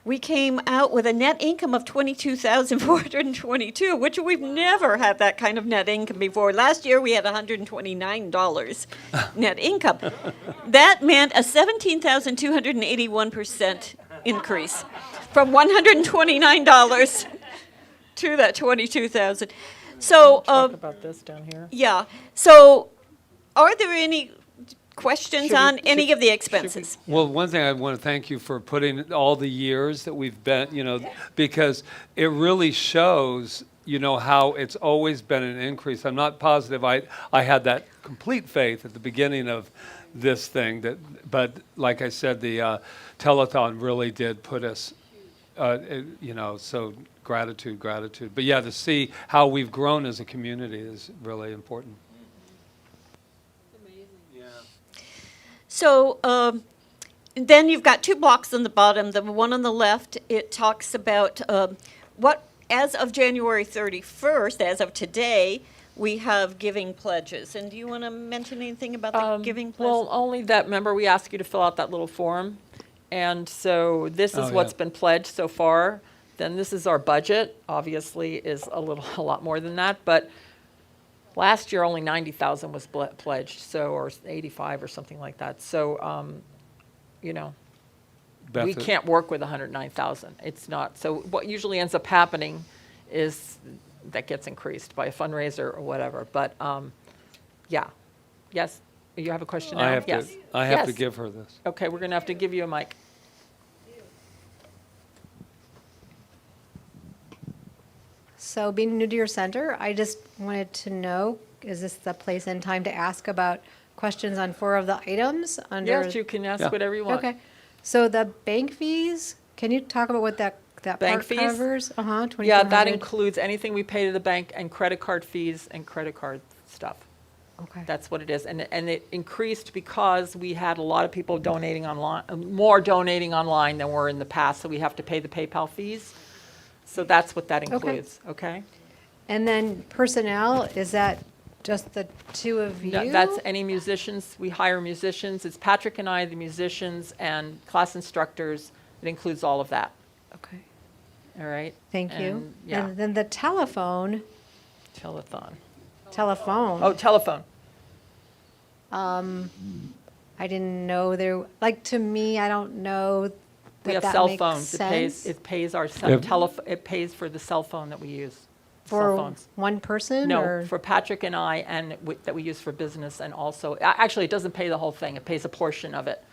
we came out with a net income of $22,422, which we've never had that kind of net income before. Last year we had $129 net income. That meant a 17,281% increase from $129 to that 22,000. So, Talk about this down here. yeah. So, are there any questions Should we- on any should- of the expenses? Well, one thing I want to thank you for putting all the years that we've been, because it really shows, how it's always been an increase. I'm not positive I had that complete faith at the beginning of this thing, but like I said, the telethon really did put us, so gratitude. But yeah, to see how we've grown as a community is really important. So, then you've got two blocks on the bottom. The one on the left, it talks about what, as of January 31st, as of today, we have giving pledges. And do you want to mention anything about the giving pledges? Well, only that, remember, we asked you to fill out that little form. And so this is Oh, what's yeah. been pledged so far. Then this is our budget, obviously is a lot more than that. But last year, only 90,000 was pledged, or 85 or something like that. So, we Beth, can't work with 109,000. It's not. So what usually ends up happening is that gets increased by a fundraiser or whatever. But, yeah. Yes? You have a question now? I have Yes. to. I have to Yes. give her this. Okay, we're going to have to give you a mic. So being new to your center, I just wanted to know, is this the place and time to ask about questions on 4 of the items under? Yes, you can ask Yeah. whatever you want. Okay. So the bank fees, can you talk about what that that Bank part fees? covers? Uh-huh, Yeah, that 2,400. includes anything we pay to the bank and credit card fees and credit card stuff. Okay. That's what it is. And it increased because we had a lot of people donating online, more donating online than were in the past, so we have to pay the PayPal fees. So that's what that includes, okay? And then personnel, is that just the two of you? No, that's any musicians, we hire musicians. It's Patrick and I, the musicians, and class instructors. It includes all of that, Okay, all right? thank you. And, yeah, And then the telephone, telethon. telephone. Oh, telephone. I didn't know there, like, to me, I don't know We have that cell makes phones. sense. It pays our Yep. it pays for the cell phone that we use. Cell For phones. one person, No, or? for Patrick and I, and that we use for business, and also, actually, it doesn't pay the whole thing. It pays a portion of it.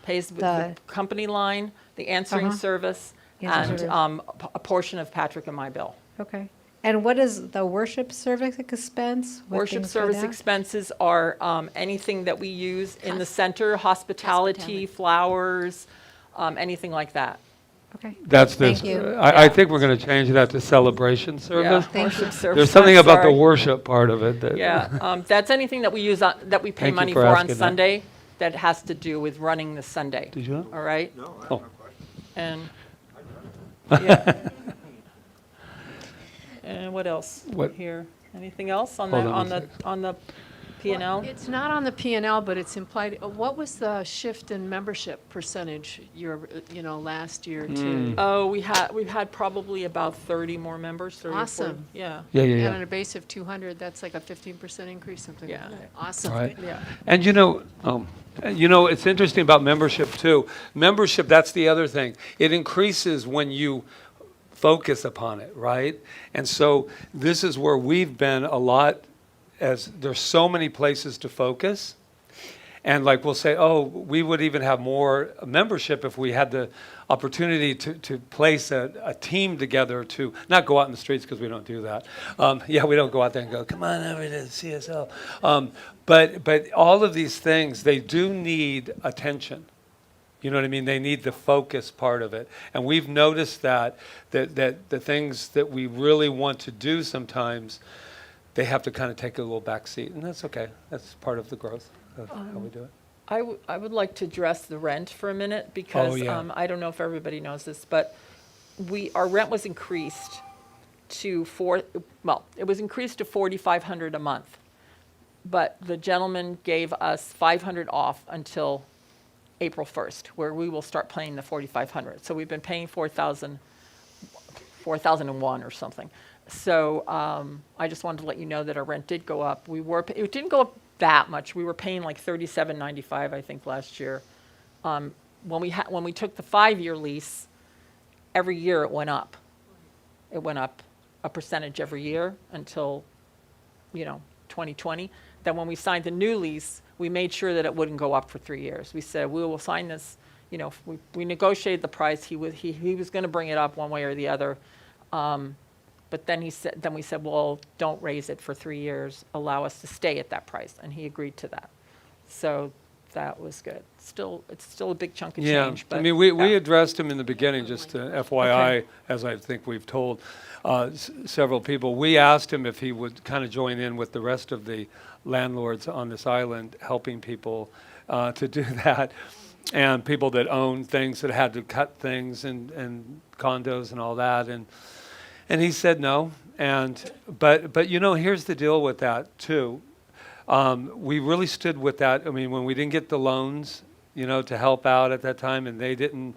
Pays with the The- company line, the answering Uh-huh. service, Answering and service. a portion of Patrick and my bill. Okay. And what is the worship service expense? What Worship things go service down? expenses are anything that we use in the center, hospitality, flowers, anything like that. Okay. That's this. Thank you. I think we're going to change that to celebration service. Yeah, Thank worship you. service. There's something I'm about the sorry. worship part of it that. Yeah, that's anything that we use, that we pay Thank you money for for on asking that. Sunday that has to do with running the Sunday. Did you know? All right? Oh. And, yeah. And what else What- here? Anything else on Hold the, on on a the, sec. on the P&L? It's not on the P&L, but it's implied. What was the shift in membership percentage last year to? Oh, we've had probably about 30 more members, 30 or 40. Awesome. Yeah, Yeah, And yeah, on yeah. a base of 200, that's like a 15% increase, something like Yeah. that. Awesome. Right. yeah. And it's interesting about membership too. Membership, that's the other thing. It increases when you focus upon it, right? And so this is where we've been a lot, as there's so many places to focus. And like we'll say, oh, we would even have more membership if we had the opportunity to place a team together to not go out in the streets, because we don't do that. We don't go out there and go, come on over to the CSL. But all of these things, they do need attention. You know what I mean? They need the focus part of it. And we've noticed that the things that we really want to do sometimes, they have to kind of take a little back seat. And that's okay. That's part of the growth of how we do it. I would like to address the rent for a minute, because yeah. I don't know if everybody knows this, but our rent was increased to it was increased to $4,500 a month. But the gentleman gave us $500 off until April 1st, where we will start paying the $4,500. So we've been paying $4,001 or something. So I just wanted to let you know that our rent did go up. It didn't go up that much. We were paying like $37.95, I think, last year. When we took the 5-year lease, every year it went up. It went up a percentage every year until 2020. Then when we signed the new lease, we made sure that it wouldn't go up for 3 years. We said, we will sign this, we negotiated the price. He was going to bring it up one way or the other. But then we said, well, don't raise it for 3 years. Allow us to stay at that price. And he agreed to that. So that was good. It's still a big chunk of change. But I mean, we yeah. addressed him in the beginning, just to FYI, as I think we've told several people. We asked him if he would kind of join in with the rest of the landlords on this island, helping people to do that. And people that own things that had to cut things and condos and all that. And he said no. But here's the deal with that too. We really stood with that. I mean, when we didn't get the loans, to help out at that time, and they didn't,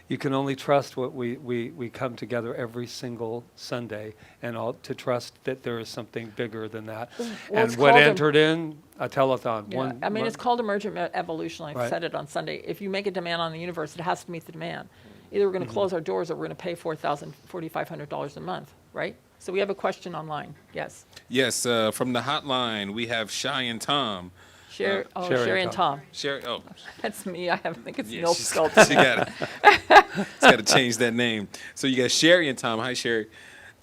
you can only trust what we come together every single Sunday, and all to trust that there is something bigger than that. Well, and it's what called entered in a telethon. Yeah. It's called emergent evolution. I Right. said it on Sunday. If you make a demand on the universe, it has to meet the demand. Either we're going to close our doors or we're going to pay $4,500 a month, right? So we have a question online. Yes. Yes, from the hotline, we have Shy and Tom. Sherry Sherry and and Tom. Sherry, That's me. I think it's yeah, milk she's spelled. got to change that name. So you got Sherry and Tom. Hi, Sherry.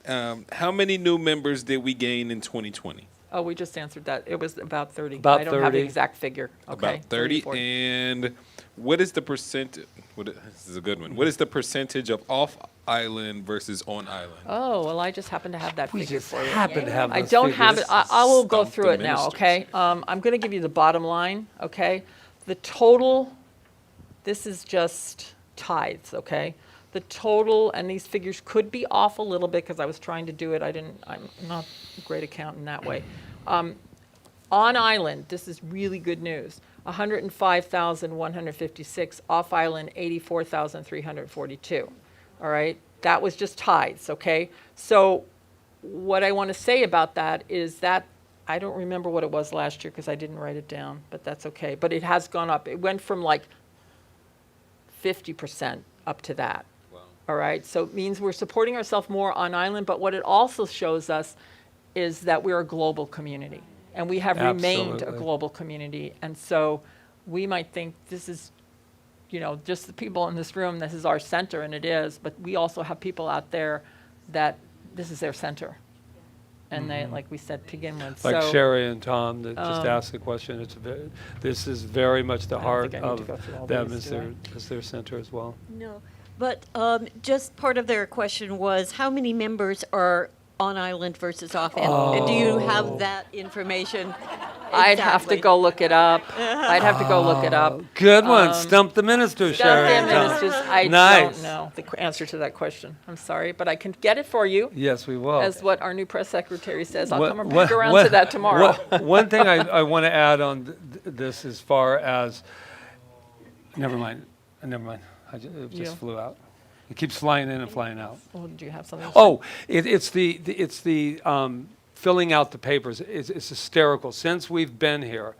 How many new members did we gain in 2020? Oh, we just answered that. It was about 30. About I don't have the 30. exact figure. Okay. About 30. 40. And what is the percentage? This is a good one. What is the percentage of off-island versus on-island? Oh, well, I just happen to have that We figure just for you. happen to have I those don't have it. figures. I will go Stump through the it now, ministers. okay? I'm going to give you the bottom line, okay? The total, this is just tithes, okay? The total, and these figures could be off a little bit because I was trying to do it. I'm not a great accountant that way. On island, this is really good news. 105,156, off island 84,342. All right, that was just tithes, okay? So what I want to say about that is that I don't remember what it was last year because I didn't write it down, but that's okay. But it has gone up. It went from like 50% up to that. Wow. All right, so it means we're supporting ourselves more on island, but what it also shows us is that we're a global community, and we have remained a Absolutely. global community. And so we might think this is, just the people in this room, this is our center, and it is, but we also have people out there that this is their center. And they, like we said, to begin with. Like So, Sherry and Tom that just asked the question, this is very much the don't heart think I need to of go through all them these, as their center as well. No, but just part of their question was, how many members are on island versus off island? Do you have that information? I'd have to Exactly. go look it up. I'd have to go look it up. Good one. Stump the minister, Sherry and Tom. I Nice. don't know the answer to that question. I'm sorry, but I can get it for you. Yes, we will. As what our new press secretary says. I'll What- come what- back around what- to that tomorrow. One thing I want to add on this as far as, never mind. It just Yeah. flew out. It keeps flying in and flying out. Oh, do you have something? Oh, it's the filling out the papers. It's hysterical. Since we've been here,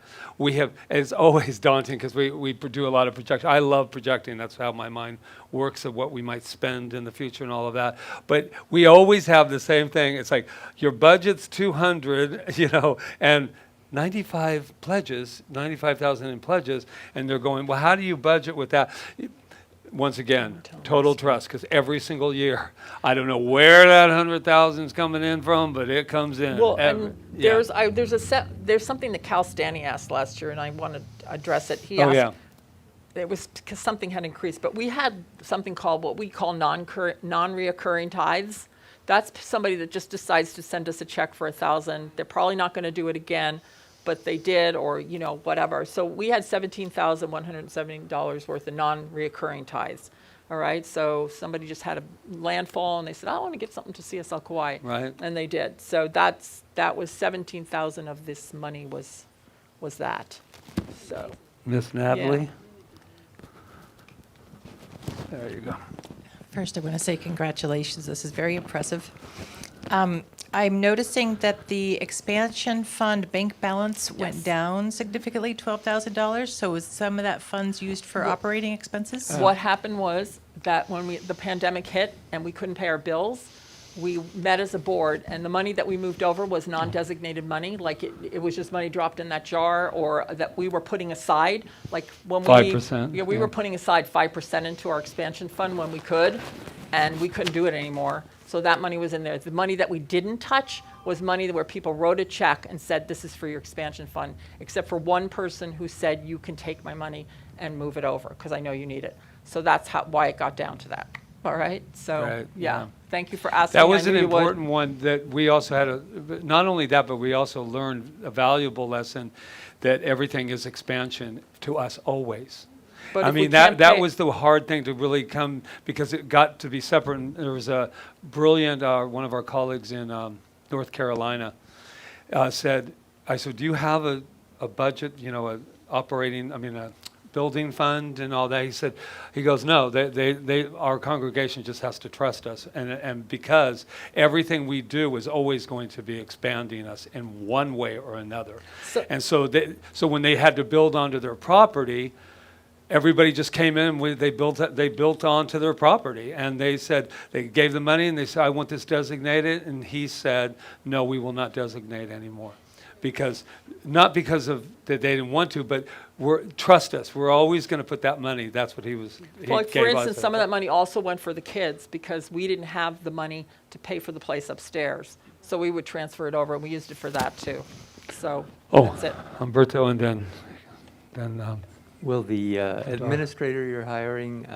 it's always daunting because we do a lot of projection. I love projecting. That's how my mind works, of what we might spend in the future and all of that. But we always have the same thing. It's like your budget's 200, and 95,000 in pledges, and they're going, well, how do you budget with that? Once again, total trust, because every single year, I don't know where that 100,000 is coming in from, but it comes in. Well, every- and yeah. there's something that Cal Stanley asked last year, and I want to address it. He Oh, asked, yeah. it was because something had increased, but we had something called what we call non-reoccurring tithes. That's somebody that just decides to send us a check for 1,000. They're probably not going to do it again, but they did, or whatever. So we had $17,170 worth of non-reoccurring tithes. All right, so somebody just had a landfall, and they said, I want to give something to CSL Kauai. Right. And they did. So that was 17,000 of this money was that. So. Miss Natalie? There you go. First, I want to say congratulations. This is very impressive. I'm noticing that the expansion fund bank balance Yes. went down significantly, $12,000. So was some of that funds used for operating expenses? What happened was that when the pandemic hit and we couldn't pay our bills, we met as a board, and the money that we moved over was non-designated money, like it was just money dropped in that jar, or that we were putting aside, like when 5%, we yeah. were putting aside 5% into our expansion fund when we could, and we couldn't do it anymore. So that money was in there. The money that we didn't touch was money where people wrote a check and said, this is for your expansion fund, except for one person who said, you can take my money and move it over, because I know you need it. So that's why it got down to that. All right, so, Right, yeah. yeah. Thank you for asking. That I was an knew you would. important one that we also had, not only that, but we also learned a valuable lesson that everything is expansion to us always. But I if we mean, can't that pay- was the hard thing to really come, because it got to be separate. And there was a brilliant, one of our colleagues in North Carolina said, do you have a budget, a building fund and all that? He goes, no, our congregation just has to trust us. And because everything we do is always going to be expanding us in one way or another. So when they had to build onto their property, everybody just came in. They built onto their property, and they said they gave the money, and they said, "I want this designated." And he said, "No, we will not designate anymore, not because of that they didn't want to, but trust us. We're always going to put that money." That's what he was. Well, like, for instance, some of that money also went for the kids because we didn't have the money to pay for the place upstairs. So we would transfer it over, and we used it for that too. So Oh, that's it. Humberto, and then Will the administrator you're hiring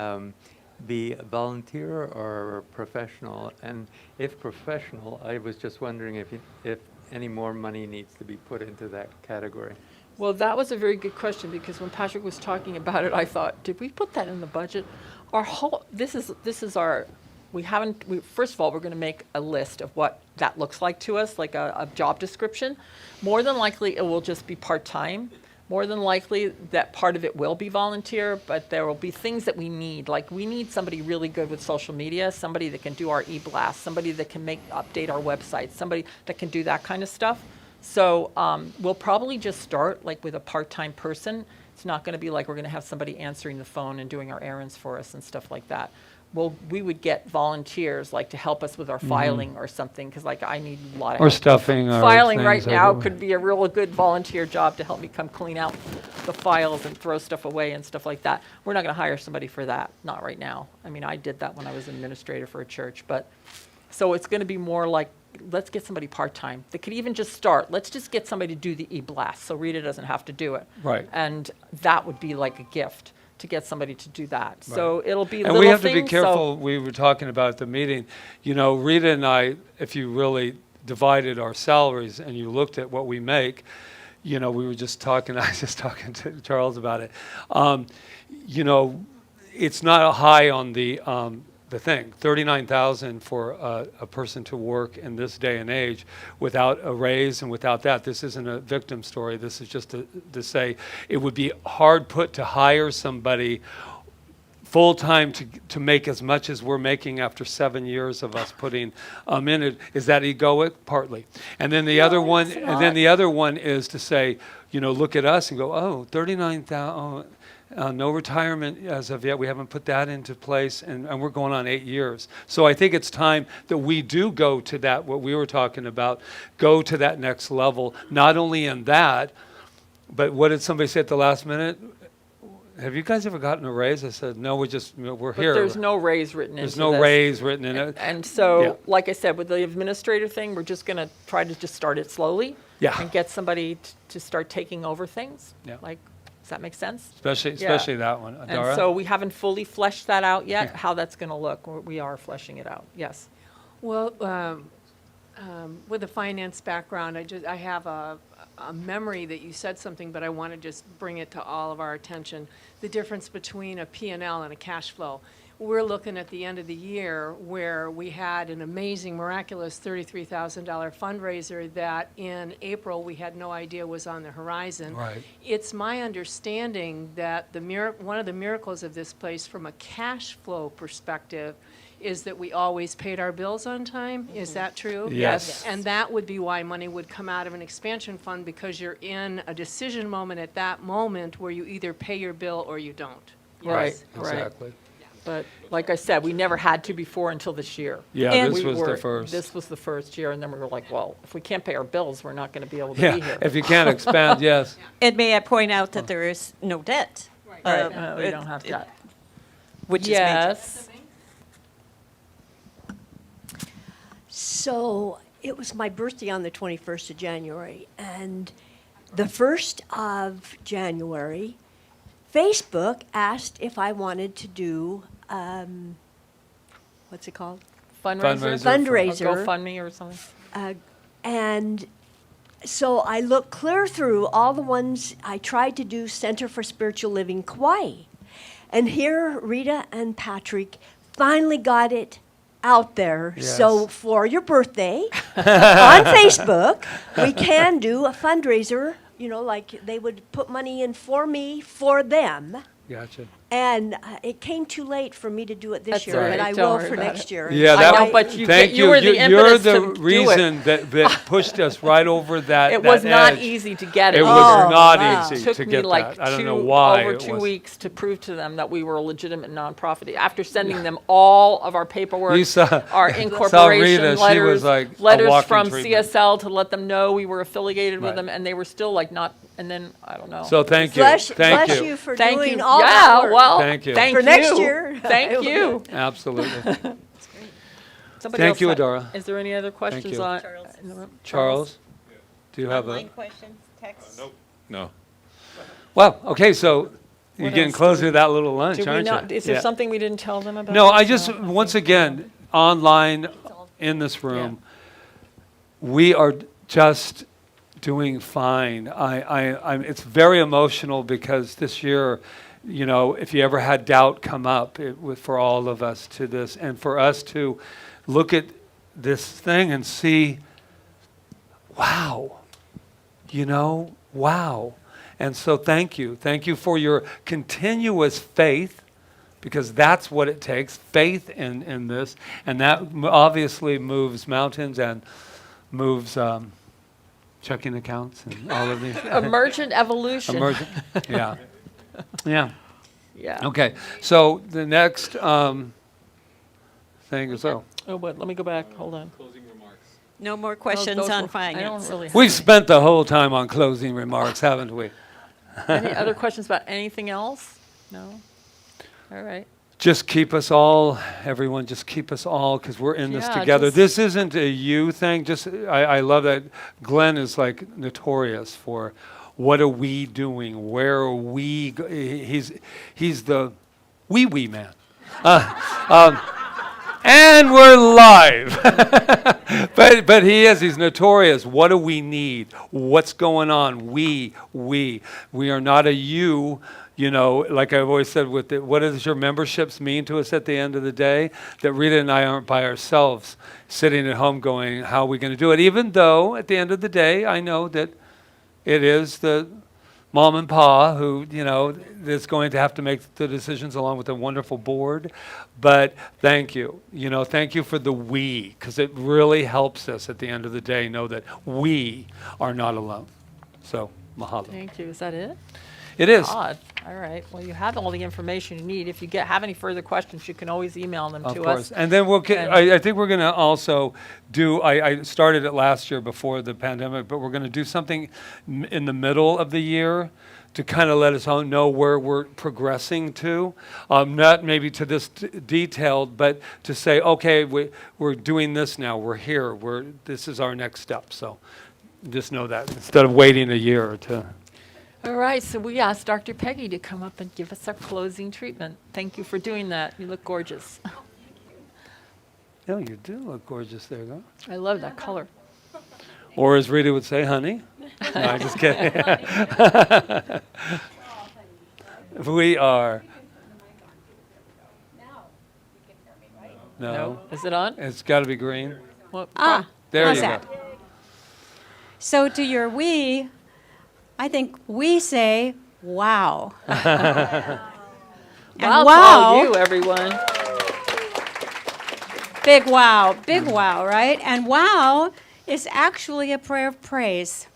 be a volunteer or professional? And if professional, I was just wondering if any more money needs to be put into that category. Well, that was a very good question, because when Patrick was talking about it, I thought, did we put that in the budget? This is our, first of all, we're going to make a list of what that looks like to us, like a job description. More than likely, it will just be part-time. More than likely, that part of it will be volunteer, but there will be things that we need. Like, we need somebody really good with social media, somebody that can do our e-blast, somebody that can update our website, somebody that can do that kind of stuff. So we'll probably just start like with a part-time person. It's not going to be like we're going to have somebody answering the phone and doing our errands for us and stuff like that. Well, we would get volunteers like to help us with our filing or something, because like I need a lot of or help. stuffing or Filing right things like now that. could be a real good volunteer job to help me come clean out the files and throw stuff away and stuff like that. We're not going to hire somebody for that, not right now. I mean, I did that when I was an administrator for a church, but so it's going to be more like, let's get somebody part-time. They could even just start. Let's just get somebody to do the e-blast so Rita doesn't have to do it. Right. And that would be like a gift to get somebody to do that. So it'll be And little we have things. to be careful. We were talking about at the meeting, you know, Rita and I, if you really divided our salaries and you looked at what we make, you know, we were just talking, I was just talking to Charles about it. You know, it's not high on the thing, $39,000 for a person to work in this day and age without a raise and without that. This isn't a victim story. This is just to say it would be hard put to hire somebody full-time to make as much as we're making after 7 years of us putting in it. Is that egoic? Partly. And then the other one, is to say, you know, look at us and go, oh, 39,000. No retirement as of yet. We haven't put that into place, and we're going on 8 years. So I think it's time that we do go to that, what we were talking about, go to that next level, not only in that, but what did somebody say at the last minute? Have you guys ever gotten a raise? I said, no, we're But here. there's no raise written into There's this. no raise written in it. And so, Yeah. like I said, with the administrator thing, we're just going to try to just start it slowly. Yeah. And get somebody to start taking over things. Yeah. Like, does that make sense? Especially that one. And Adara? so we haven't fully fleshed that out yet, Yeah. how that's going to look. We are fleshing it out, yes. Well, with a finance background, I have a memory that you said something, but I want to just bring it to all of our attention. The difference between a P&L and a cash flow. We're looking at the end of the year where we had an amazing, miraculous $33,000 fundraiser that in April we had no idea was on the horizon. Right. It's my understanding that one of the miracles of this place from a cash flow perspective is that we always paid our bills on time. Is that true? Yes. And that would be why money would come out of an expansion fund, because you're in a decision moment at that moment where you either pay your bill or you don't. Right, right. Exactly. But like I said, we never had to before until this year. Yeah, And this was the first. This was the first year, and then we were like, well, if we can't pay our bills, we're not going to be able to Yeah, be here. if you can't expand, yes. And may I point out that there is no debt? Right, we don't have that. Which is major. Yes. So it was my birthday on the 21st of January, and the 1st of January, Facebook asked if I wanted to do, what's it called? Fundraiser? Fundraiser. Or GoFundMe or something? And so I looked clear through all the ones I tried to do Center for Spiritual Living Kauai. And here Rita and Patrick finally got it out there. Yes. So for your birthday on Facebook, we can do a fundraiser, you know, like they would put money in for me, for them. Gotcha. And it came too late for me to do it this That's year, all but right. I Don't will worry for about next it. year. Yeah, I that know, was- but you thank were the You're impetus the to do it. reason that pushed us right over that. It was that not edge. easy to get it. It Oh, was not wow. easy Took to me get like that. I don't know why. over it 2 was. weeks to prove to them that we were a legitimate nonprofit. After sending them all of our paperwork, You saw- our saw incorporation Rita, she letters, was like a letters walking from treatment. CSL to let them know we were affiliated with Right. them, and they were still like not. And then I don't know. So thank you. Bless, Thank bless you. you for Thank doing you. all Yeah, that work. well, Thank you. Thank For you. next year. Thank you. Absolutely. Somebody Thank else you, had- Adara. Is there any other questions you. on? Charles? Do you have a? Online questions, text? Nope. No. Well, okay, so you're What getting else closer to that little lunch, Do we aren't not, you? is there Yeah. something we didn't tell them about? No, I this? just, once again, online, in this room, we are just doing fine. It's very emotional because this year, you know, if you ever had doubt come up for all of us to this, and for us to look at this thing and see, wow, you know, wow. And so thank you. Thank you for your continuous faith, because that's what it takes, faith in this. And that obviously moves mountains and moves checking accounts and all of these. Emergent evolution. Emergent, yeah. Yeah. Yeah. Okay, so the next thing is, Oh, but let me go back. Hold on. No more questions Those on were- finance. I don't really have we've spent the whole time on closing remarks, haven't we? any other questions about anything else? No? All right. Just keep us all, everyone, just keep us all, because we're in this Yeah, together. just- This isn't a you thing. Just, I love that Glenn is like notorious for what are we doing? Where are we? He's the wee man. And we're live. but he's notorious. What do we need? What's going on? We are not a you. You know, like I've always said, what does your memberships mean to us at the end of the day? That Rita and I aren't by ourselves sitting at home going, how are we going to do it? Even though at the end of the day, I know that it is the mom and pa who, you know, is going to have to make the decisions along with a wonderful board. But thank you. You know, thank you for the we, because it really helps us at the end of the day know that we are not alone. So, mahalo. Thank you. Is that it? It is. Odd. All right. Well, you have all the information you need. If you have any further questions, you can always email them Of to course. us. And then And- I think we're going to also do, I started it last year before the pandemic, but we're going to do something in the middle of the year to kind of let us all know where we're progressing to. Not maybe to this detailed, but to say, okay, we're doing this now. We're here. This is our next step. So just know that instead of waiting a year to. All right. So we asked Dr. Peggy to come up and give us our closing treatment. Thank you for doing that. You look gorgeous. Oh, you do look gorgeous there, though. I love that color. Or as Rita would say, honey. No, I'm just kidding. We are. No. Is it on? It's got to be green. Well, There how's you that? go. So to your we, I think we say, wow. And wow, wow, to you, everyone. big wow, right? And wow is actually a prayer of praise.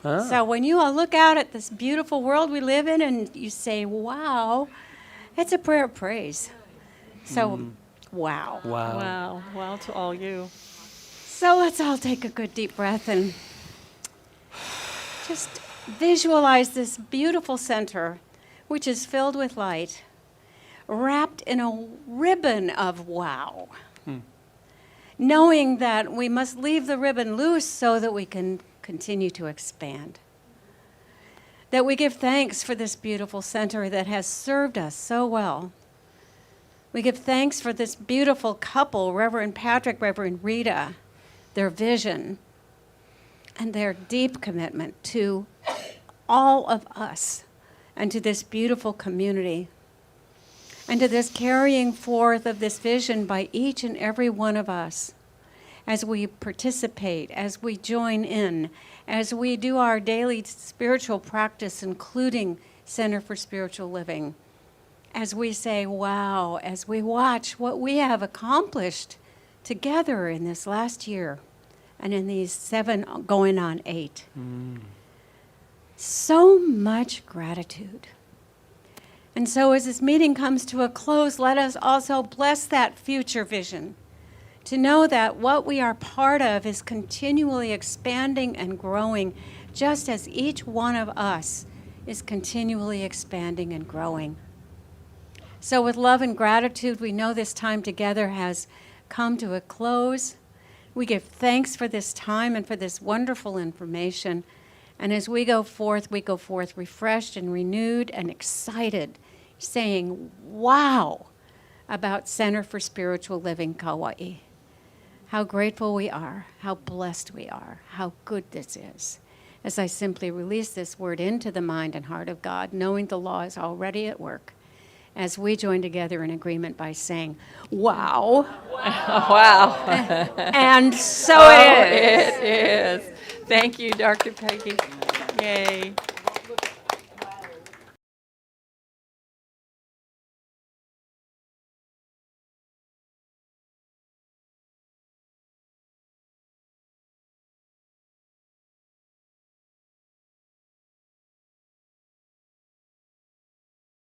Ah. So when you all look out at this beautiful world we live in and you say, wow, it's a prayer of praise. So, wow. Wow. Wow. Wow to all you. So let's all take a good deep breath and just visualize this beautiful center, which is filled with light, wrapped in a ribbon of wow. Knowing that we must leave the ribbon loose so that we can continue to expand. That we give thanks for this beautiful center that has served us so well. We give thanks for this beautiful couple, Reverend Patrick, Reverend Rita, their vision, and their deep commitment to all of us and to this beautiful community and to this carrying forth of this vision by each and every one of us as we participate, as we join in, as we do our daily spiritual practice, including Center for Spiritual Living, as we say, wow, as we watch what we have accomplished together in this last year and in these 7 going on 8. So much gratitude. And so as this meeting comes to a close, let us also bless that future vision, to know that what we are part of is continually expanding and growing, just as each one of us is continually expanding and growing. So with love and gratitude, we know this time together has come to a close. We give thanks for this time and for this wonderful information. And as we go forth refreshed and renewed and excited, saying, wow, about Center for Spiritual Living Kauai. How grateful we are, how blessed we are, how good this is. As I simply release this word into the mind and heart of God, knowing the law is already at work, as we join together in agreement by saying, wow. Wow. And so Oh, it is. it is. Thank you, Dr. Peggy. Yay.